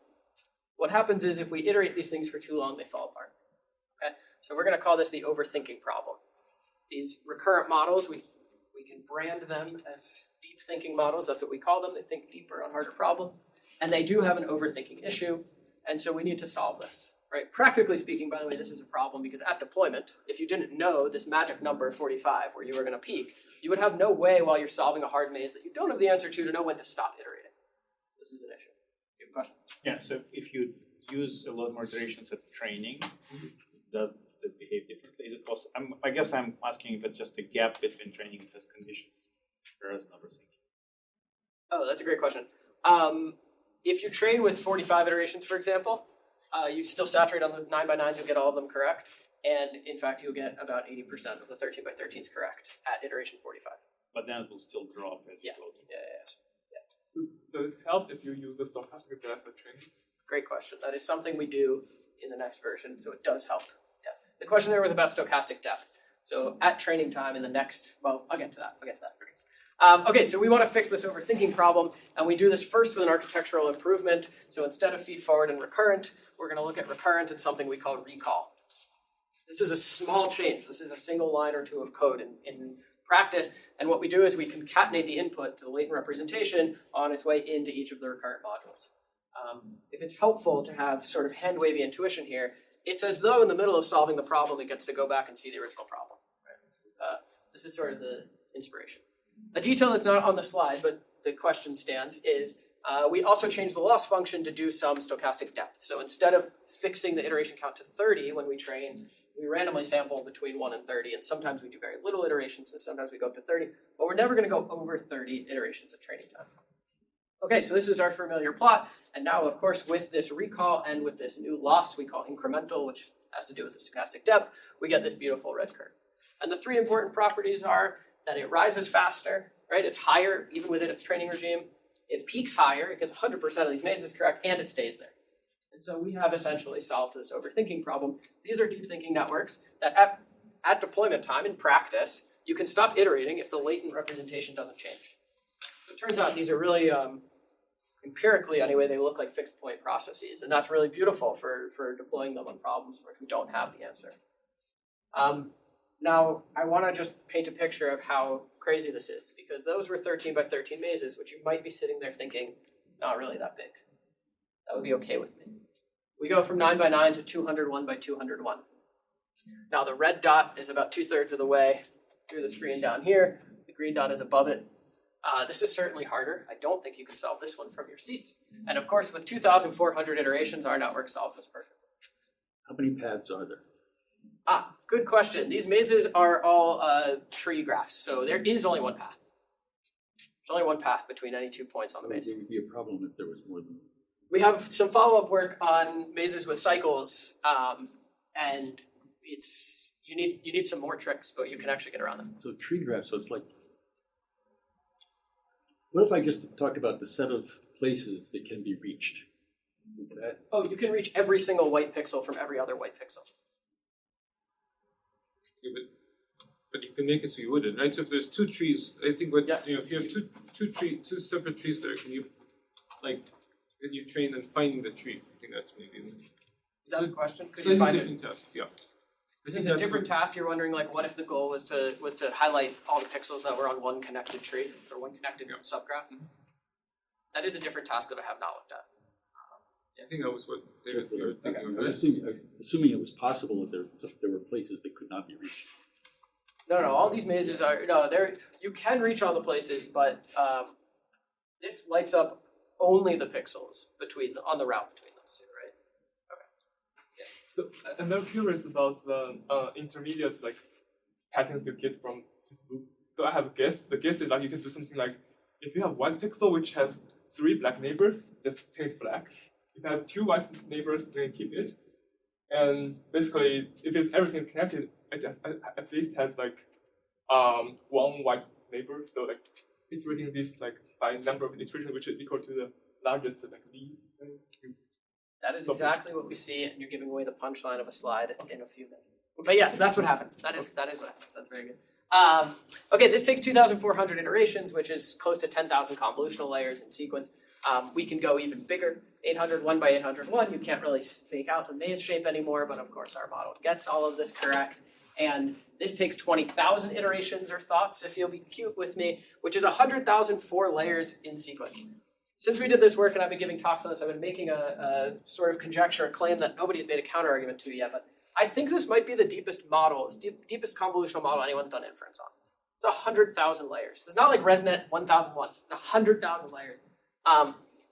B: What happens is if we iterate these things for too long, they fall apart. Okay? So we're going to call this the overthinking problem. These recurrent models, we can brand them as deep thinking models. That's what we call them. They think deeper on harder problems. And they do have an overthinking issue. And so we need to solve this. Right? Practically speaking, by the way, this is a problem because at deployment, if you didn't know this magic number 45 where you were going to peak, you would have no way while you're solving a hard maze that you don't have the answer to know when to stop iterating. So this is an issue. You have a question?
D: Yeah, so if you use a lot more iterations at training, does it behave differently? Is it possible? I guess I'm asking if it's just a gap between training and test conditions, whereas overthinking.
B: Oh, that's a great question. If you train with 45 iterations, for example, you still saturate on the 9x9s, you'll get all of them correct. And in fact, you'll get about 80% of the 13x13s correct at iteration 45.
D: But then it will still drop as you go.
B: Yeah.
A: So does it help if you use the stochastic depth for training?
B: Great question. That is something we do in the next version, so it does help. Yeah. The question there was about stochastic depth. So at training time in the next, well, I'll get to that. Okay, so we want to fix this overthinking problem, and we do this first with an architectural improvement. So instead of feed forward and recurrent, we're going to look at recurrent and something we call recall. This is a small change. This is a single line or two of code in practice, and what we do is we concatenate the input to the latent representation on its way into each of the recurrent modules. If it's helpful to have sort of hand-wavy intuition here, it's as though in the middle of solving the problem, it gets to go back and see the original problem. Right? This is sort of the inspiration. A detail that's not on the slide, but the question stands, is we also change the loss function to do some stochastic depth. So instead of fixing the iteration count to 30 when we train, we randomly sample between 1 and 30, and sometimes we do very little iterations, and sometimes we go up to 30, but we're never going to go over 30 iterations at training time. Okay, so this is our familiar plot, and now, of course, with this recall and with this new loss we call incremental, which has to do with the stochastic depth, we get this beautiful red curve. And the three important properties are that it rises faster, right? It's higher even within its training regime. It peaks higher, it gets 100% of these mazes correct, and it stays there. And so we have essentially solved this overthinking problem. These are deep thinking networks that at deployment time in practice, you can stop iterating if the latent representation doesn't change. So it turns out these are really, empirically anyway, they look like fixed point processes. And that's really beautiful for deploying them on problems where we don't have the answer. Now, I want to just paint a picture of how crazy this is, because those were 13x13 mazes, which you might be sitting there thinking, not really that big. That would be okay with me. We go from 9x9 to 201x201. Now, the red dot is about 2/3 of the way through the screen down here. The green dot is above it. This is certainly harder. I don't think you can solve this one from your seats. And of course, with 2,400 iterations, our network solves this perfectly.
E: How many paths are there?
B: Good question. These mazes are all tree graphs, so there is only one path. There's only one path between any 2 points on the maze.
E: There would be a problem if there was more than one.
B: We have some follow-up work on mazes with cycles, and you need some more tricks, but you can actually get around them.
E: So tree graph, so it's like, what if I just talked about the set of places that can be reached?
B: Oh, you can reach every single white pixel from every other white pixel.
F: Yeah, but you can make it so you wouldn't, right? So if there's two trees, I think what
B: Yes.
F: if you have two separate trees there, can you can you train on finding the tree? I think that's maybe
B: Is that the question? Could you
F: slightly
B: find it?
F: different task. Yeah.
B: This is a different task. You're wondering, like, what if the goal was to highlight all the pixels that were on one connected tree or one connected subgraph? That is a different task that I have not looked at.
F: I think that was what they were thinking of.
E: I'm assuming it was possible that there were places that could not be reached.
B: No, all these mazes are you can reach all the places, but this lights up only the pixels on the route between those two, right? Okay.
A: So I'm very curious about the intermediate patterns you get from this loop. So I have a guess. The guess is you can do something like if you have one pixel which has 3 black neighbors, just take it black. If you have 2 white neighbors, then keep it. And basically, if it's everything connected, it at least has one white neighbor. So iterating this like by number of iterations, which is equal to the largest like V.
B: That is exactly what we see, and you're giving away the punchline of a slide in a few minutes. But yes, that's what happens. That is what happens. That's very good. Okay, this takes 2,400 iterations, which is close to 10,000 convolutional layers in sequence. We can go even bigger, 801 by 801. You can't really make out the maze shape anymore, but of course our model gets all of this correct. And this takes 20,000 iterations or thoughts, if you'll be cute with me, which is 100,004 layers in sequence. Since we did this work and I've been giving talks on this, I've been making a sort of conjecture, a claim that nobody's made a counter-argument to yet, but I think this might be the deepest model, deepest convolutional model anyone's done inference on. It's 100,000 layers. It's not like ResNet 1001, 100,000 layers.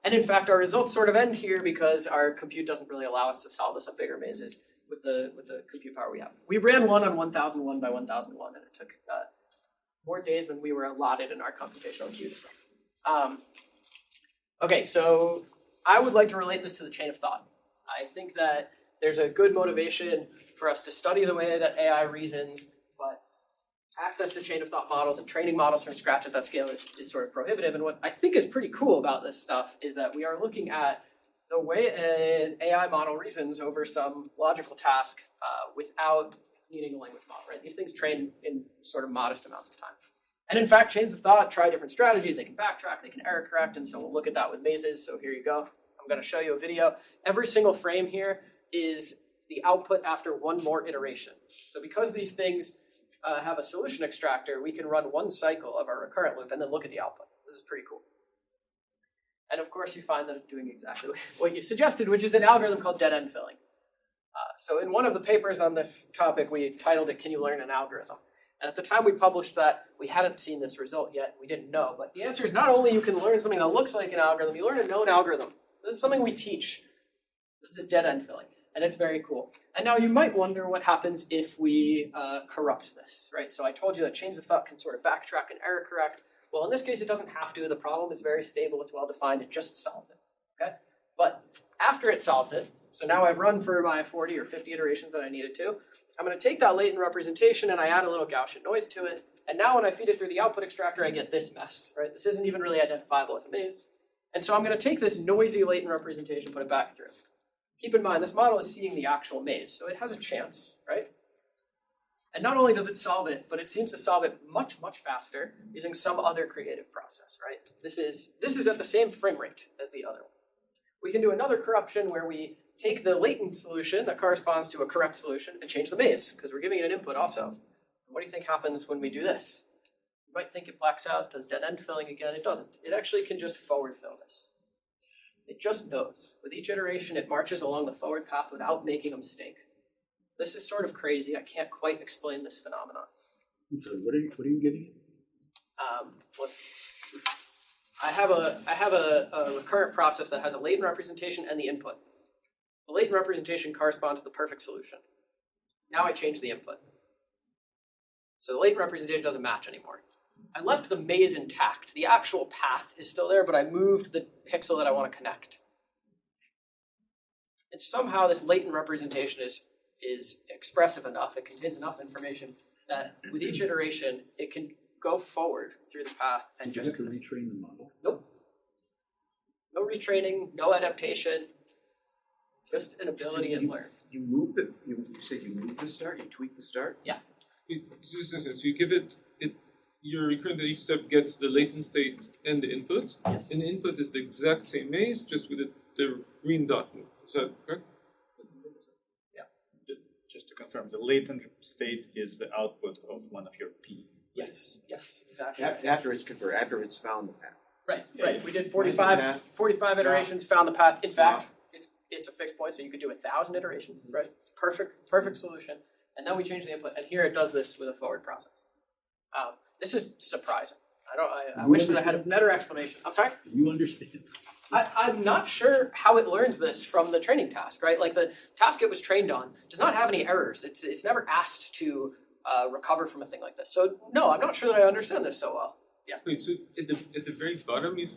B: And in fact, our results sort of end here because our compute doesn't really allow us to solve this at bigger mazes with the compute power we have. We ran one on 1001 by 1001, and it took more days than we were allotted in our computational queue to solve. Okay, so I would like to relate this to the chain of thought. I think that there's a good motivation for us to study the way that AI reasons, but access to chain of thought models and training models from scratch at that scale is sort of prohibitive. And what I think is pretty cool about this stuff is that we are looking at the way an AI model reasons over some logical task without needing a language model, right? These things train in sort of modest amounts of time. And in fact, chains of thought try different strategies. They can backtrack, they can error correct, and so we'll look at that with mazes. So here you go. I'm going to show you a video. Every single frame here is the output after one more iteration. So because these things have a solution extractor, we can run one cycle of our recurrent loop and then look at the output. This is pretty cool. And of course, you find that it's doing exactly what you suggested, which is an algorithm called dead-end filling. So in one of the papers on this topic, we titled it, "Can You Learn an Algorithm?" And at the time we published that, we hadn't seen this result yet. We didn't know. But the answer is not only you can learn something that looks like an algorithm, you learn a known algorithm. This is something we teach. This is dead-end filling, and it's very cool. And now you might wonder what happens if we corrupt this, right? So I told you that chains of thought can sort of backtrack and error correct. Well, in this case, it doesn't have to. The problem is very stable. It's well-defined. It just solves it, okay? But after it solves it, so now I've run for my 40 or 50 iterations that I needed to, I'm going to take that latent representation and I add a little Gaussian noise to it. And now when I feed it through the output extractor, I get this mess, right? This isn't even really identifiable as a maze. And so I'm going to take this noisy latent representation, put it back through. Keep in mind, this model is seeing the actual maze, so it has a chance, right? And not only does it solve it, but it seems to solve it much, much faster using some other creative process, right? This is at the same frame rate as the other one. We can do another corruption where we take the latent solution that corresponds to a correct solution and change the maze, because we're giving it an input also. What do you think happens when we do this? You might think it blacks out, does dead-end filling again. It doesn't. It actually can just forward fill this. It just knows. With each iteration, it marches along the forward path without making a mistake. This is sort of crazy. I can't quite explain this phenomenon.
E: So what are you getting?
B: Let's see. I have a recurrent process that has a latent representation and the input. The latent representation corresponds to the perfect solution. Now I change the input. So the latent representation doesn't match anymore. I left the maze intact. The actual path is still there, but I moved the pixel that I want to connect. And somehow this latent representation is expressive enough, it contains enough information that with each iteration, it can go forward through the path and
E: You
B: just
E: have to retrain the model.
B: Nope. No retraining, no adaptation, just an ability to learn.
G: You move the, you said you move the start, you tweak the start?
F: So you give it your recurrent at each step gets the latent state and the input.
B: Yes.
F: And the input is the exact same maze, just with the green dot move. Is that correct?
D: Just to confirm, the latent state is the output of one of your P.
B: Yes, exactly.
G: After it's converted, after it's found the path.
B: Right. We did 45 iterations, found the path. In fact, it's a fixed point, so you could do 1,000 iterations, right? Perfect solution. And then we change the input, and here it does this with a forward process. This is surprising. I wish that I had a better explanation. I'm sorry?
E: You understand.
B: I'm not sure how it learns this from the training task, right? Like the task it was trained on does not have any errors. It's never asked to recover from a thing like this. So no, I'm not sure that I understand this so well. Yeah.
F: Wait, so at the very bottom you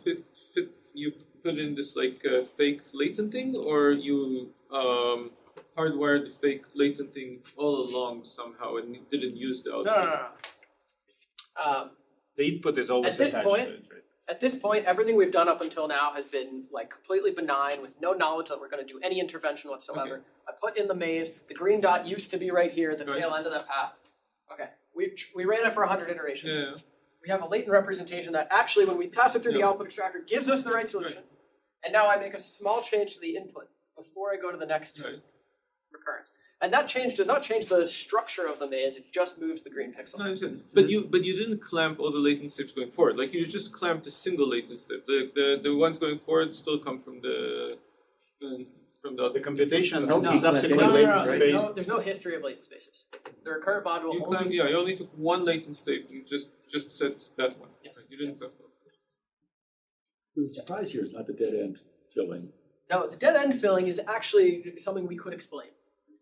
F: you put in this like fake latent thing, or you hardwired the fake latent thing all along somehow and didn't use the output?
B: No.
D: The input is always
B: At this
D: attached
B: point-
D: to it, right?
B: At this point, everything we've done up until now has been like completely benign with no knowledge that we're going to do any intervention whatsoever. I put in the maze. The green dot used to be right here, the
F: Right.
B: tail end of that path. Okay, we ran it for 100 iterations.
F: Yeah.
B: We have a latent representation that actually, when we pass it through the
F: Yeah.
B: output extractor, gives us the right solution. And now I make a small change to the input before I go to the next
F: Right.
B: recurrence. And that change does not change the structure of the maze, it just moves the green pixel.
F: No, I understand. But you didn't clamp all the latent steps going forward. Like you just clamped a single latent step. The ones going forward still come from the
D: The computation
E: No,
D: no, subsequent
E: no,
D: latent
E: right?
D: space.
B: There's no history of latent spaces. The recurrent module
F: You
B: only...
F: clamped, yeah, you only took one latent step and just set that one.
B: Yes.
F: Right, you didn't
B: Yes.
F: clamp all.
E: The surprise here is not the dead end filling.
B: No, the dead end filling is actually something we could explain.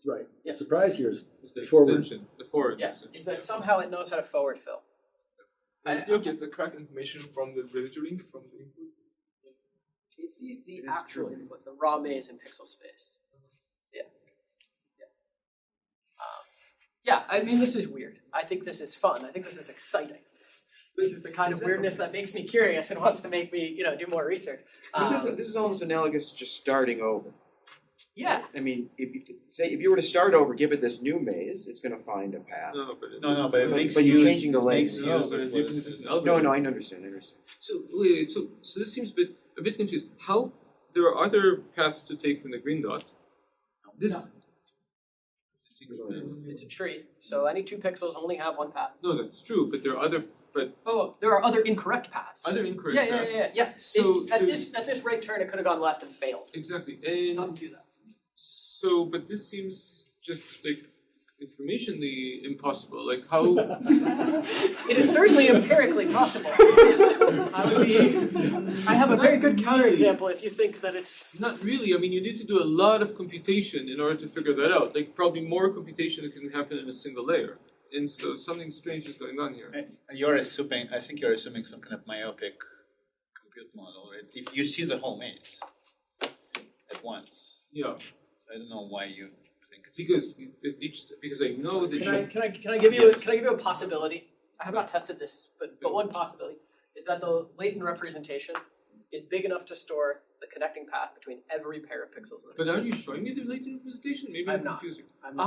E: Right.
B: Yeah.
E: The surprise here is
F: It's the
E: forward.
F: extension, the forward
B: Yeah,
F: extension.
B: is that somehow it knows how to forward fill.
A: And still gets the correct information from the registering from the input.
B: It sees the actual input, the raw maze in pixel space. Yeah. Yeah, I mean, this is weird. I think this is fun. I think this is exciting. This is the kind of weirdness that makes me curious and wants to make me, do more research.
G: But this is almost analogous to just starting over.
B: Yeah,
G: I mean, if you were to start over, give it this new maze, it's going to find a path.
F: No, but
D: But it makes
G: But you're
D: use,
G: changing the
D: makes
G: latent.
F: No,
D: use
F: but
D: of
F: it
D: what
F: different-
D: it is.
G: No, I understand.
F: So wait, so this seems a bit confused. How there are other paths to take from the green dot? This.
B: it's a tree, so any 2 pixels only have one path.
F: No, that's true, but there are other
B: Oh, there are other incorrect paths.
F: other incorrect
B: Yeah,
F: paths.
B: yes.
F: So
B: at
F: there's-
B: this right turn, it could have gone left and failed.
F: Exactly,
B: It
F: and
B: doesn't do that.
F: so, but this seems just like informationally impossible. Like how?
B: It is certainly empirically possible. I have a very good counterexample if you think that it's...
F: Not really. I mean, you need to do a lot of computation in order to figure that out. Like probably more computation that can happen in a single layer. And so something strange is going on here.
D: I think you're assuming some kind of myopic compute model, right? If you see the whole maze at once.
F: Yeah,
D: So I don't know why you think it's
F: because I know that
B: Can I give you a possibility? I have not tested this, but one possibility is that the latent representation is big enough to store the connecting path between every pair of pixels in the
F: But are you showing me the latent representation? Maybe
B: I'm
F: I'm
B: not.
F: confusing.
B: I'm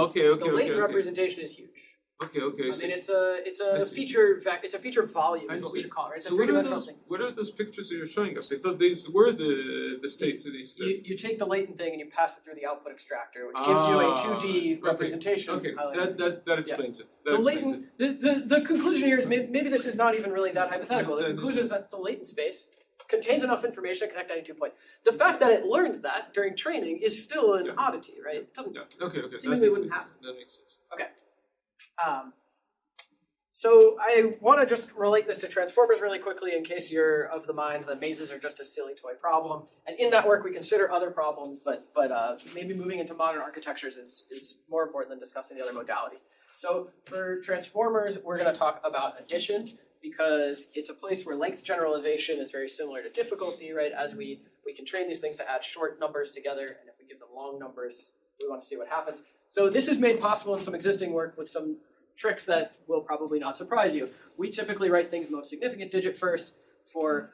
F: Okay.
B: The latent representation is huge.
F: Okay.
B: I
F: So,
B: mean, it's
F: I
B: a
F: see.
B: feature volume
F: I
B: is what we
F: understand.
B: should call it. Right? It's
F: so
B: a
F: what are
B: three-dimensional
F: those?
B: thing.
F: What are those pictures that you're showing us? I thought these were the states of each step.
B: You take the latent thing and you pass it through the output extractor, which gives you a 2D
F: okay.
B: representation.
F: Okay,
B: highlighted.
F: that explains it.
B: The
F: That explains
B: latent, the conclusion here is maybe this is not even really that hypothetical. The
F: That is-
B: conclusion is that the latent space contains enough information to connect any 2 points. The fact that it learns that during training is still an
F: Yeah.
B: oddity, right? It doesn't.
F: it. Yeah. Okay.
B: Seemingly
F: That
B: wouldn't
F: makes
B: happen.
F: sense. That makes sense.
B: So I want to just relate this to transformers really quickly in case you're of the mind that mazes are just a silly toy problem. And in that work, we consider other problems, but maybe moving into modern architectures is more important than discussing the other modalities. So for transformers, we're going to talk about addition because it's a place where length generalization is very similar to difficulty, right? As we can train these things to add short numbers together, and if we give them long numbers, we want to see what happens. So this is made possible in some existing work with some tricks that will probably not surprise you. We typically write things most significant digit first. For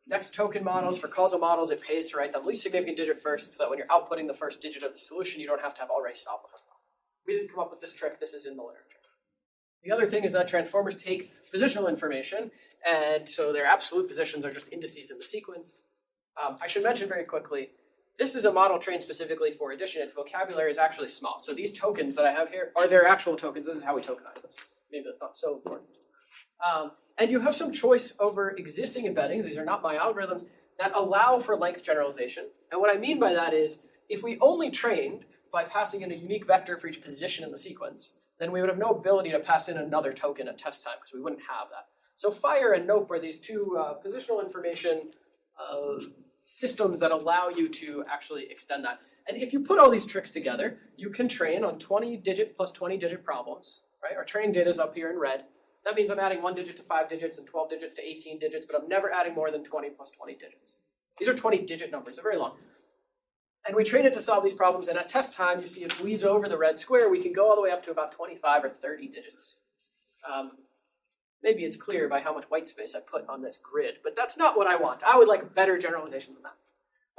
B: next token models, for causal models, it pays to write them least significant digit first so that when you're outputting the first digit of the solution, you don't have to have already solved the whole problem. We didn't come up with this trick. This is in the literature. The other thing is that transformers take positional information, and so their absolute positions are just indices in the sequence. I should mention very quickly, this is a model trained specifically for addition. Its vocabulary is actually small. So these tokens that I have here are their actual tokens. This is how we tokenize this. Maybe that's not so important. And you have some choice over existing embeddings. These are not my algorithms that allow for length generalization. And what I mean by that is if we only trained by passing in a unique vector for each position in the sequence, then we would have no ability to pass in another token at test time because we wouldn't have that. So fire and nope are these two positional information systems that allow you to actually extend that. And if you put all these tricks together, you can train on 20-digit plus 20-digit problems, right? Our training data is up here in red. That means I'm adding 1 digit to 5 digits and 12 digits to 18 digits, but I'm never adding more than 20 plus 20 digits. These are 20-digit numbers, they're very long. And we train it to solve these problems, and at test time, you see it bleeds over the red square, we can go all the way up to about 25 or 30 digits. maybe it's clear by how much white space I put on this grid, but that's not what I want. I would like a better generalization than that.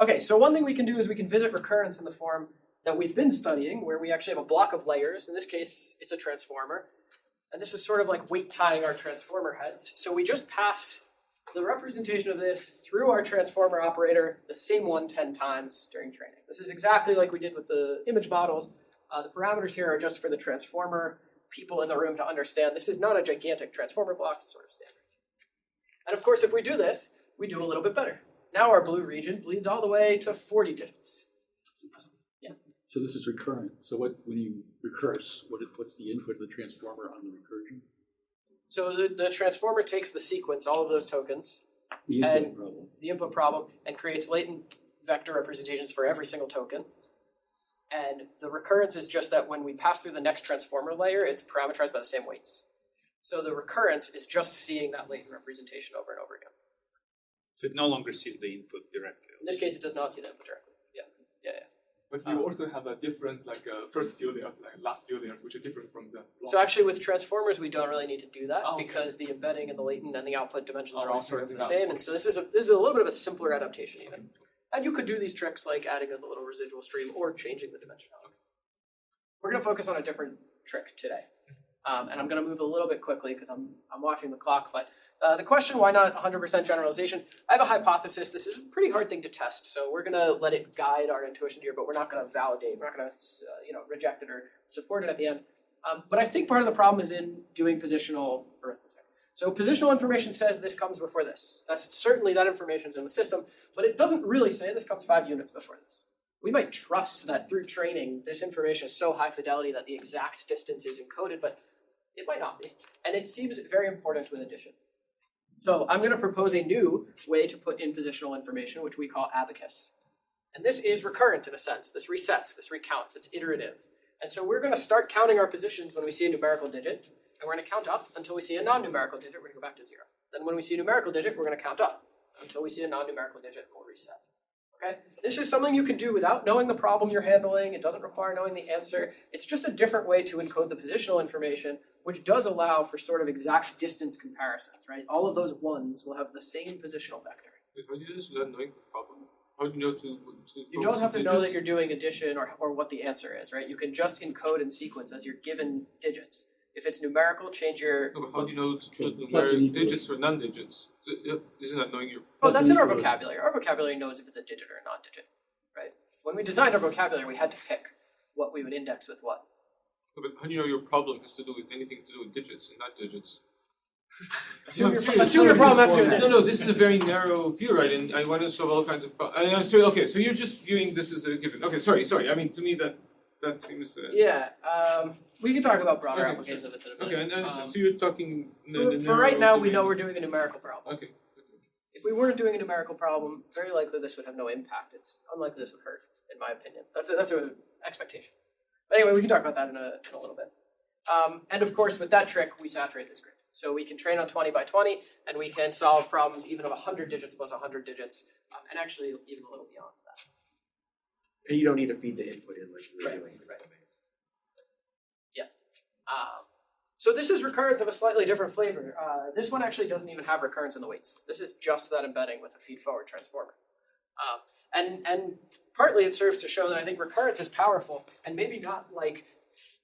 B: Okay, so one thing we can do is we can visit recurrence in the form that we've been studying, where we actually have a block of layers. In this case, it's a transformer. And this is sort of like weight tying our transformer heads. So we just pass the representation of this through our transformer operator, the same one 10 times during training. This is exactly like we did with the image models. The parameters here are just for the transformer people in the room to understand. This is not a gigantic transformer block, it's sort of standard. And of course, if we do this, we do a little bit better. Now our blue region bleeds all the way to 40 digits.
E: So this is recurrent. So when you recurse, what's the input of the transformer on the recursion?
B: So the transformer takes the sequence, all of those tokens,
E: The input problem.
B: the input problem, and creates latent vector representations for every single token. And the recurrence is just that when we pass through the next transformer layer, it's parameterized by the same weights. So the recurrence is just seeing that latent representation over and over again.
D: So it no longer sees the input directly.
B: In this case, it does not see the input directly. Yeah.
A: But you also have a different, like first few layers, like last few layers, which are different from the block.
B: So actually with transformers, we don't really need to do that
A: Okay.
B: because the embedding and the latent and the output dimensions are
A: Oh,
B: all sort of
A: okay.
B: the same. And so this is a little bit of a simpler adaptation even. And you could do these tricks like adding a little residual stream or changing the dimensionality. We're going to focus on a different trick today. And I'm going to move a little bit quickly because I'm watching the clock. But the question, why not 100% generalization? I have a hypothesis. This is a pretty hard thing to test. So we're going to let it guide our intuition here, but we're not going to validate. We're not going to reject it or support it at the end. But I think part of the problem is in doing positional arithmetic. So positional information says this comes before this. That's certainly that information's in the system, but it doesn't really say this comes 5 units before this. We might trust that through training, this information is so high fidelity that the exact distance is encoded, but it might not be. And it seems very important with addition. So I'm going to propose a new way to put in positional information, which we call abacus. And this is recurrent in a sense. This resets, this recounts, it's iterative. And so we're going to start counting our positions when we see a numerical digit, and we're going to count up until we see a non-numerical digit, we're going to go back to 0. Then when we see a numerical digit, we're going to count up until we see a non-numerical digit, and we'll reset. Okay? This is something you can do without knowing the problem you're handling. It doesn't require knowing the answer. It's just a different way to encode the positional information, which does allow for sort of exact distance comparisons, right? All of those ones will have the same positional vector.
F: Wait, how do you do this without knowing the problem? How do you know to
B: You don't have to know that you're doing addition or what the answer is, right? You can just encode and sequence as your given digits. If it's numerical, change your...
F: No, but how do you know to put
E: Plus you need
F: numeric
E: to-
F: digits or non-digits? Isn't that knowing your...
B: Oh, that's in our
E: Plus you need to-
B: vocabulary. Our vocabulary knows if it's a digit or a non-digit, right? When we designed our vocabulary, we had to pick what we would index with what.
F: No, but how do you know your problem has to do with anything to do with digits and not digits?
B: Assume your
F: serious.
B: problem has to do with
F: No, this is a very narrow view, right? And I want to solve all kinds of problems. Okay, so you're just viewing this as a given. Okay, sorry. I mean, to me, that seems...
B: Yeah, we can talk about broader
F: Okay,
B: applications
F: sure.
B: of this in a minute.
F: Okay, and understand. So you're talking...
B: For right now, we know we're doing a numerical problem.
F: Okay.
B: If we weren't doing a numerical problem, very likely this would have no impact. It's unlikely this would hurt, in my opinion. That's an expectation. But anyway, we can talk about that in a little bit. And of course, with that trick, we saturate this grid. So we can train on 20 by 20, and we can solve problems even of 100 digits plus 100 digits, and actually even a little beyond that.
G: And you don't need to feed the input in like you were doing.
B: Right. Yeah. So this is recurrence of a slightly different flavor. This one actually doesn't even have recurrence in the weights. This is just that embedding with a feed-forward transformer. And partly it serves to show that I think recurrence is powerful, and maybe not like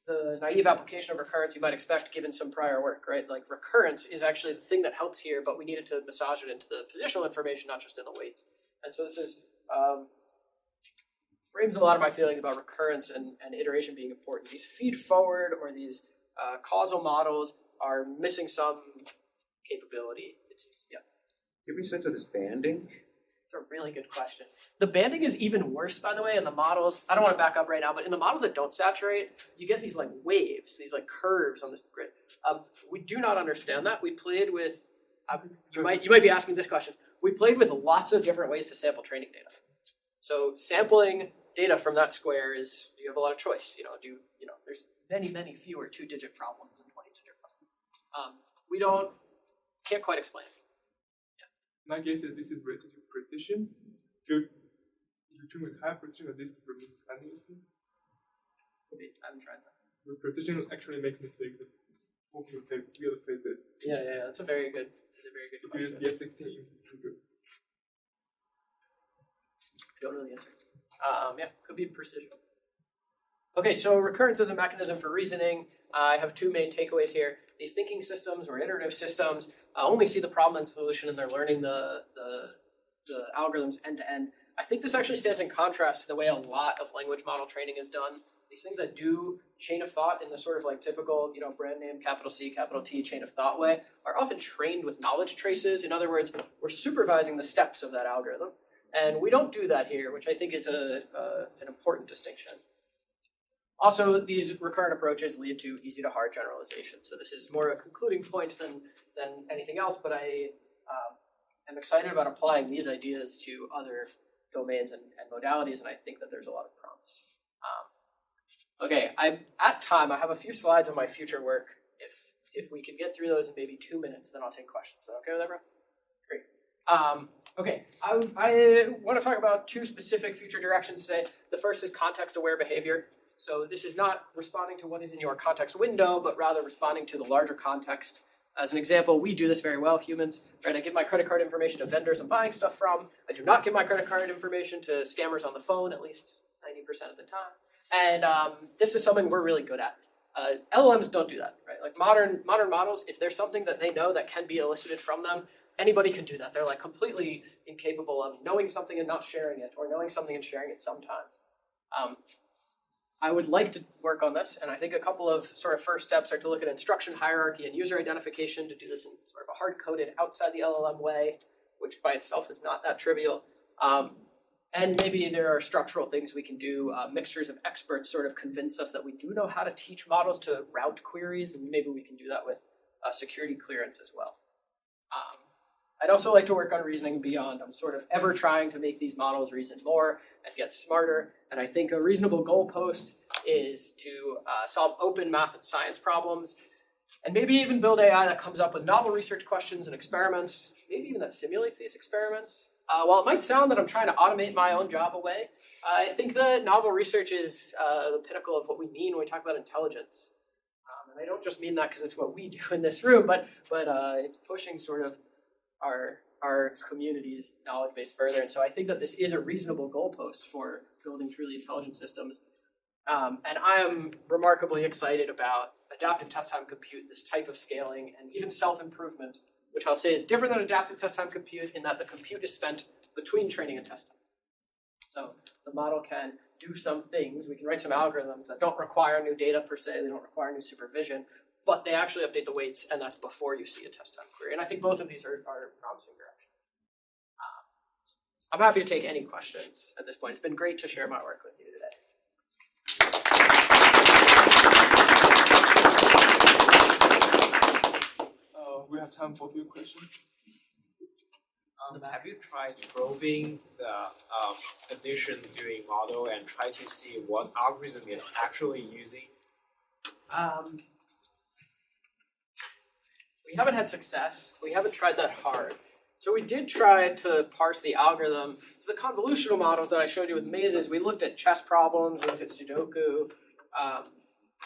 B: the naive application of recurrence you might expect given some prior work, right? Like recurrence is actually the thing that helps here, but we needed to massage it into the positional information, not just in the weights. And so this is frames a lot of my feelings about recurrence and iteration being important. These feed-forward or these causal models are missing some capability, it seems. Yeah.
G: Give me a sense of this banding.
B: It's a really good question. The banding is even worse, by the way, in the models. I don't want to back up right now, but in the models that don't saturate, you get these like waves, these like curves on this grid. We do not understand that. We played with, you might be asking this question. We played with lots of different ways to sample training data. So sampling data from that square is, you have a lot of choice. There's many fewer 2-digit problems than 20-digit problems. We can't quite explain it.
A: In my case, this is related to precision. If you train with high precision, this removes any.
B: I haven't tried that.
A: With precision, actually makes mistakes that moving to weird places.
B: Yeah, that's a very good
A: If you use
B: question.
A: the F16,
B: I don't know the answer. Yeah, could be precision. Okay, so recurrence is a mechanism for reasoning. I have two main takeaways here. These thinking systems or iterative systems only see the problem and solution, and they're learning the algorithms end to end. I think this actually stands in contrast to the way a lot of language model training is done. These things that do chain of thought in the sort of like typical, brand name, capital C, capital T, chain of thought way, are often trained with knowledge traces. In other words, we're supervising the steps of that algorithm. And we don't do that here, which I think is an important distinction. Also, these recurrent approaches lead to easy to hard generalization. So this is more a concluding point than anything else, but I am excited about applying these ideas to other domains and modalities, and I think that there's a lot of promise. Okay, at time, I have a few slides on my future work. If we can get through those in maybe 2 minutes, then I'll take questions. Is that okay with everyone? Great. Okay, I want to talk about two specific future directions today. The first is context-aware behavior. So this is not responding to what is in your context window, but rather responding to the larger context. As an example, we do this very well, humans. Right? I give my credit card information to vendors I'm buying stuff from. I do not give my credit card information to scammers on the phone, at least 90% of the time. And this is something we're really good at. LLMs don't do that, right? Like modern models, if there's something that they know that can be elicited from them, anybody can do that. They're like completely incapable of knowing something and not sharing it, or knowing something and sharing it sometimes. I would like to work on this, and I think a couple of sort of first steps are to look at instruction hierarchy and user identification, to do this in sort of a hard-coded outside the LLM way, which by itself is not that trivial. And maybe there are structural things we can do. Mixtures of experts sort of convince us that we do know how to teach models to route queries, and maybe we can do that with security clearance as well. I'd also like to work on reasoning beyond. I'm sort of ever trying to make these models reason more and get smarter. And I think a reasonable goalpost is to solve open math and science problems, and maybe even build AI that comes up with novel research questions and experiments, maybe even that simulates these experiments. While it might sound that I'm trying to automate my own job away, I think that novel research is the pinnacle of what we mean when we talk about intelligence. And I don't just mean that because it's what we do in this room, but it's pushing sort of our community's knowledge base further. And so I think that this is a reasonable goalpost for building truly intelligent systems. And I am remarkably excited about adaptive test time compute, this type of scaling, and even self-improvement, which I'll say is different than adaptive test time compute in that the compute is spent between training and test time. So the model can do some things. We can write some algorithms that don't require new data per se. They don't require new supervision, but they actually update the weights, and that's before you see a test time query. And I think both of these are promising directions. I'm happy to take any questions at this point. It's been great to share my work with you today.
A: We have time for a few questions.
H: Have you tried probing the addition doing model and try to see what algorithm it's actually using?
B: We haven't had success. We haven't tried that hard. So we did try to parse the algorithm. So the convolutional models that I showed you with mazes, we looked at chess problems, we looked at Sudoku,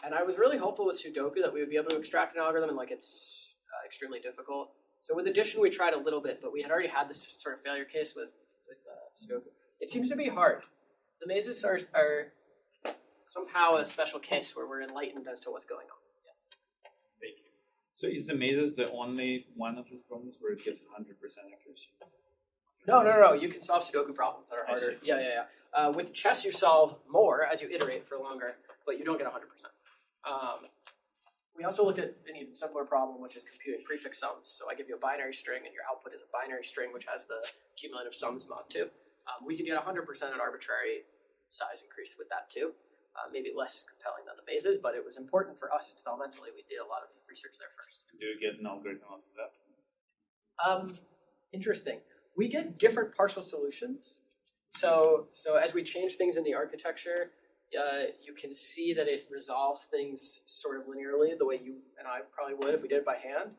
B: and I was really hopeful with Sudoku that we would be able to extract an algorithm, and it's extremely difficult. So with addition, we tried a little bit, but we had already had this sort of failure case with Sudoku. It seems to be hard. The mazes are somehow a special case where we're enlightened as to what's going on.
D: Thank you. So is the mazes the only one of these problems where it gets 100% accuracy?
B: No. You can solve Sudoku problems that are
D: I
B: harder.
D: see.
B: Yeah. With chess, you solve more as you iterate for longer, but you don't get 100%. We also looked at an even simpler problem, which is computing prefix sums. So I give you a binary string, and your output is a binary string, which has the cumulative sums mod too. We can get 100% at arbitrary size increase with that too. Maybe less compelling than the mazes, but it was important for us developmentally. We did a lot of research there first.
D: Do you get an algorithm out of that?
B: Interesting. We get different partial solutions. So as we change things in the architecture, you can see that it resolves things sort of linearly, the way you and I probably would if we did it by hand.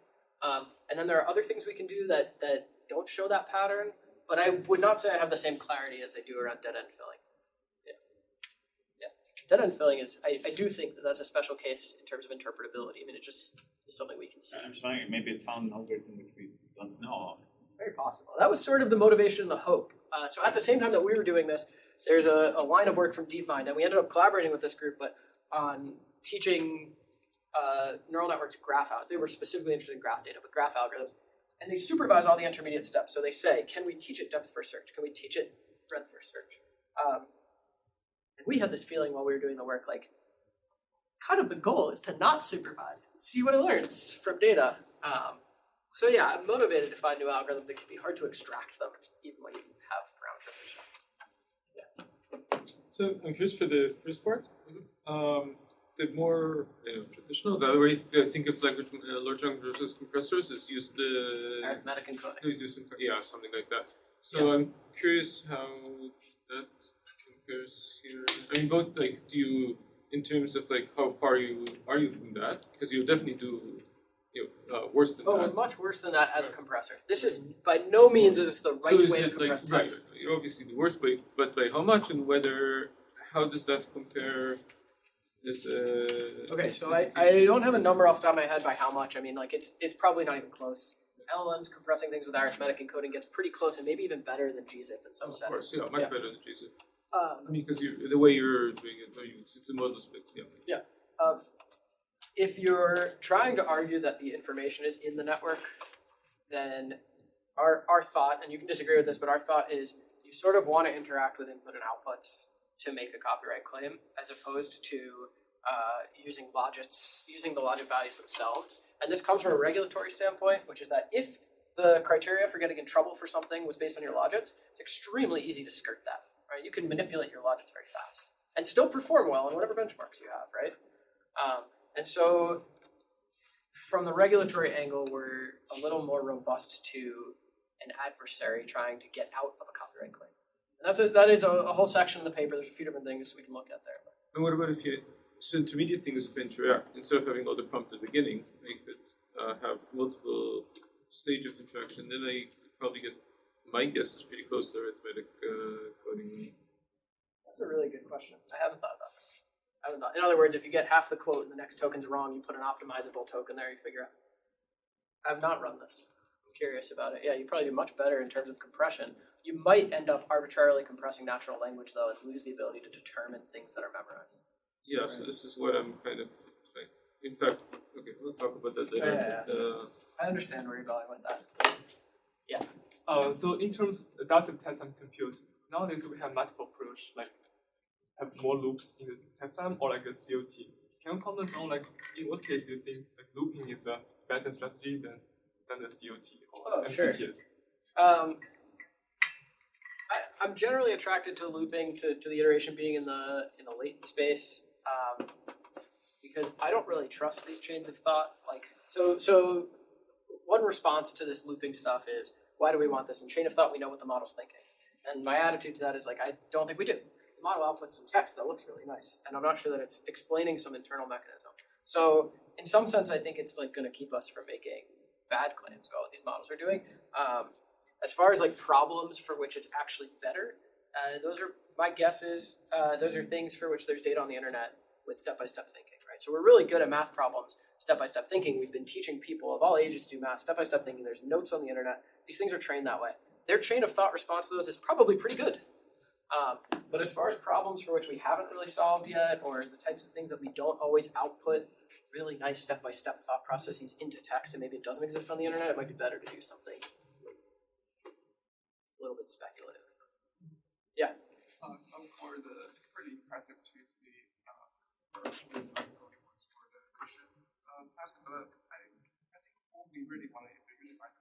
B: And then there are other things we can do that don't show that pattern, but I would not say I have the same clarity as I do around dead-end filling. Yeah. Dead-end filling is, I do think that that's a special case in terms of interpretability. I mean, it just is something we can see.
D: I'm sorry, maybe it found an algorithm which we don't know of.
B: Very possible. That was sort of the motivation and the hope. So at the same time that we were doing this, there's a line of work from DeepMind, and we ended up collaborating with this group, but on teaching neural networks graph out. They were specifically interested in graph data, but graph algorithms. And they supervise all the intermediate steps. So they say, can we teach it depth first search? Can we teach it breadth first search? And we had this feeling while we were doing the work, like, kind of the goal is to not supervise it, see what it learns from data. So yeah, I'm motivated to find new algorithms. It can be hard to extract them, even when you have parameterizations.
F: So I'm curious for the first part. The more traditional, the other way I think of large language compressors is use the
B: Arithmetic encoding.
F: do some something like that. So I'm curious how that compares here. I mean, both like do you in terms of like how far are you from that? Because you definitely do worse than that.
B: Oh, much worse than that as a compressor. This is by no means is this the right
F: So is
B: way to
F: it like
B: compress
F: right?
B: text.
F: You're obviously the worst way, but by how much and whether how does that compare? This
B: Okay, so I don't have a number off the top of my head by how much. I mean, like it's probably not even close. LLMs compressing things with arithmetic encoding gets pretty close and maybe even better than gzip in some
F: of
B: settings.
F: course, much better than GZIP.
B: Um,
F: I mean, because the way you're doing it, it's a model split.
B: If you're trying to argue that the information is in the network, then our thought, and you can disagree with this, but our thought is you sort of want to interact with input and outputs to make a copyright claim, as opposed to using the logic values themselves. And this comes from a regulatory standpoint, which is that if the criteria for getting in trouble for something was based on your logits, it's extremely easy to skirt that. Right? You can manipulate your logits very fast and still perform well in whatever benchmarks you have, right? And so from the regulatory angle, we're a little more robust to an adversary trying to get out of a copyright claim. And that is a whole section in the paper. There's a few different things we can look at there.
F: And what about if so intermediate things of interact, instead of having all the prompt at the beginning, I could have multiple stage of interaction, then I could probably get, my guess is pretty close to arithmetic coding.
B: That's a really good question. I haven't thought about this. In other words, if you get half the quote and the next token's wrong, you put an optimizable token there, you figure out. I have not run this. I'm curious about it. Yeah, you probably do much better in terms of compression. You might end up arbitrarily compressing natural language, though, and lose the ability to determine things that are memorized.
F: Yeah, so this is what I'm kind of like. In fact, okay, we'll talk about that later.
B: I understand where you're going with that.
A: So in terms of adaptive test time compute, nowadays we have multiple approach, like have more loops in the test time or like a COT. Can you comment on like in what case you think like looping is a better strategy than standard COT or MCTS?
B: Sure. I'm generally attracted to looping to the iteration being in the latent space, because I don't really trust these chains of thought. Like so one response to this looping stuff is, why do we want this? In chain of thought, we know what the model's thinking. And my attitude to that is like, I don't think we do. The model outputs some text that looks really nice, and I'm not sure that it's explaining some internal mechanism. So in some sense, I think it's like going to keep us from making bad claims about what these models are doing. As far as like problems for which it's actually better, those are, my guess is, those are things for which there's data on the internet with step-by-step thinking, right? So we're really good at math problems, step-by-step thinking. We've been teaching people of all ages to do math, step-by-step thinking. There's notes on the internet. These things are trained that way. Their chain of thought response to those is probably pretty good. But as far as problems for which we haven't really solved yet, or the types of things that we don't always output really nice step-by-step thought processes into text, and maybe it doesn't exist on the internet, it might be better to do something a little bit speculative. Yeah.
I: So for it's pretty impressive to see coding works for the Christian task, but I think what we really want is a unified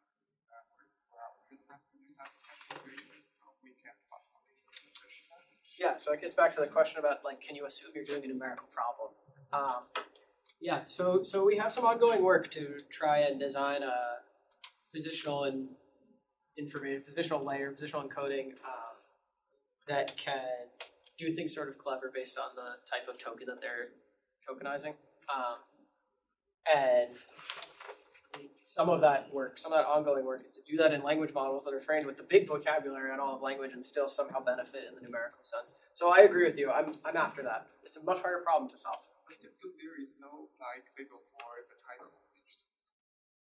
I: that works for our trade tasks. We have configurations, we can possibly push that.
B: Yeah, so it gets back to the question about like, can you assume you're doing a numerical problem? So we have some ongoing work to try and design a positional and positional layer, positional encoding that can do things sort of clever based on the type of token that they're tokenizing. And some of that ongoing work is to do that in language models that are trained with the big vocabulary and all of language and still somehow benefit in the numerical sense. So I agree with you. I'm after that. It's a much harder problem to solve.
I: But there is no like label for the type of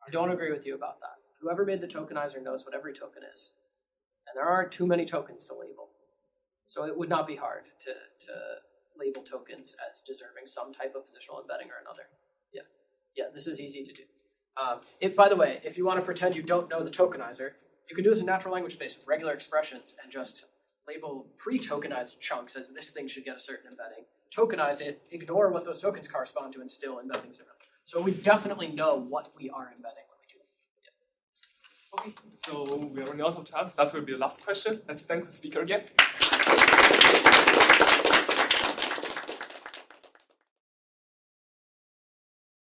B: I don't agree with you about that. Whoever made the tokenizer knows what every token is. And there aren't too many tokens to label. So it would not be hard to label tokens as deserving some type of positional embedding or another. Yeah, this is easy to do. By the way, if you want to pretend you don't know the tokenizer, you can do this in natural language space with regular expressions and just label pre-tokenized chunks as this thing should get a certain embedding. Tokenize it, ignore what those tokens correspond to, and still embeddings similar. So we definitely know what we are embedding when we do it.
A: Okay, so we are running out of time. So that will be the last question. Let's thank the speaker again.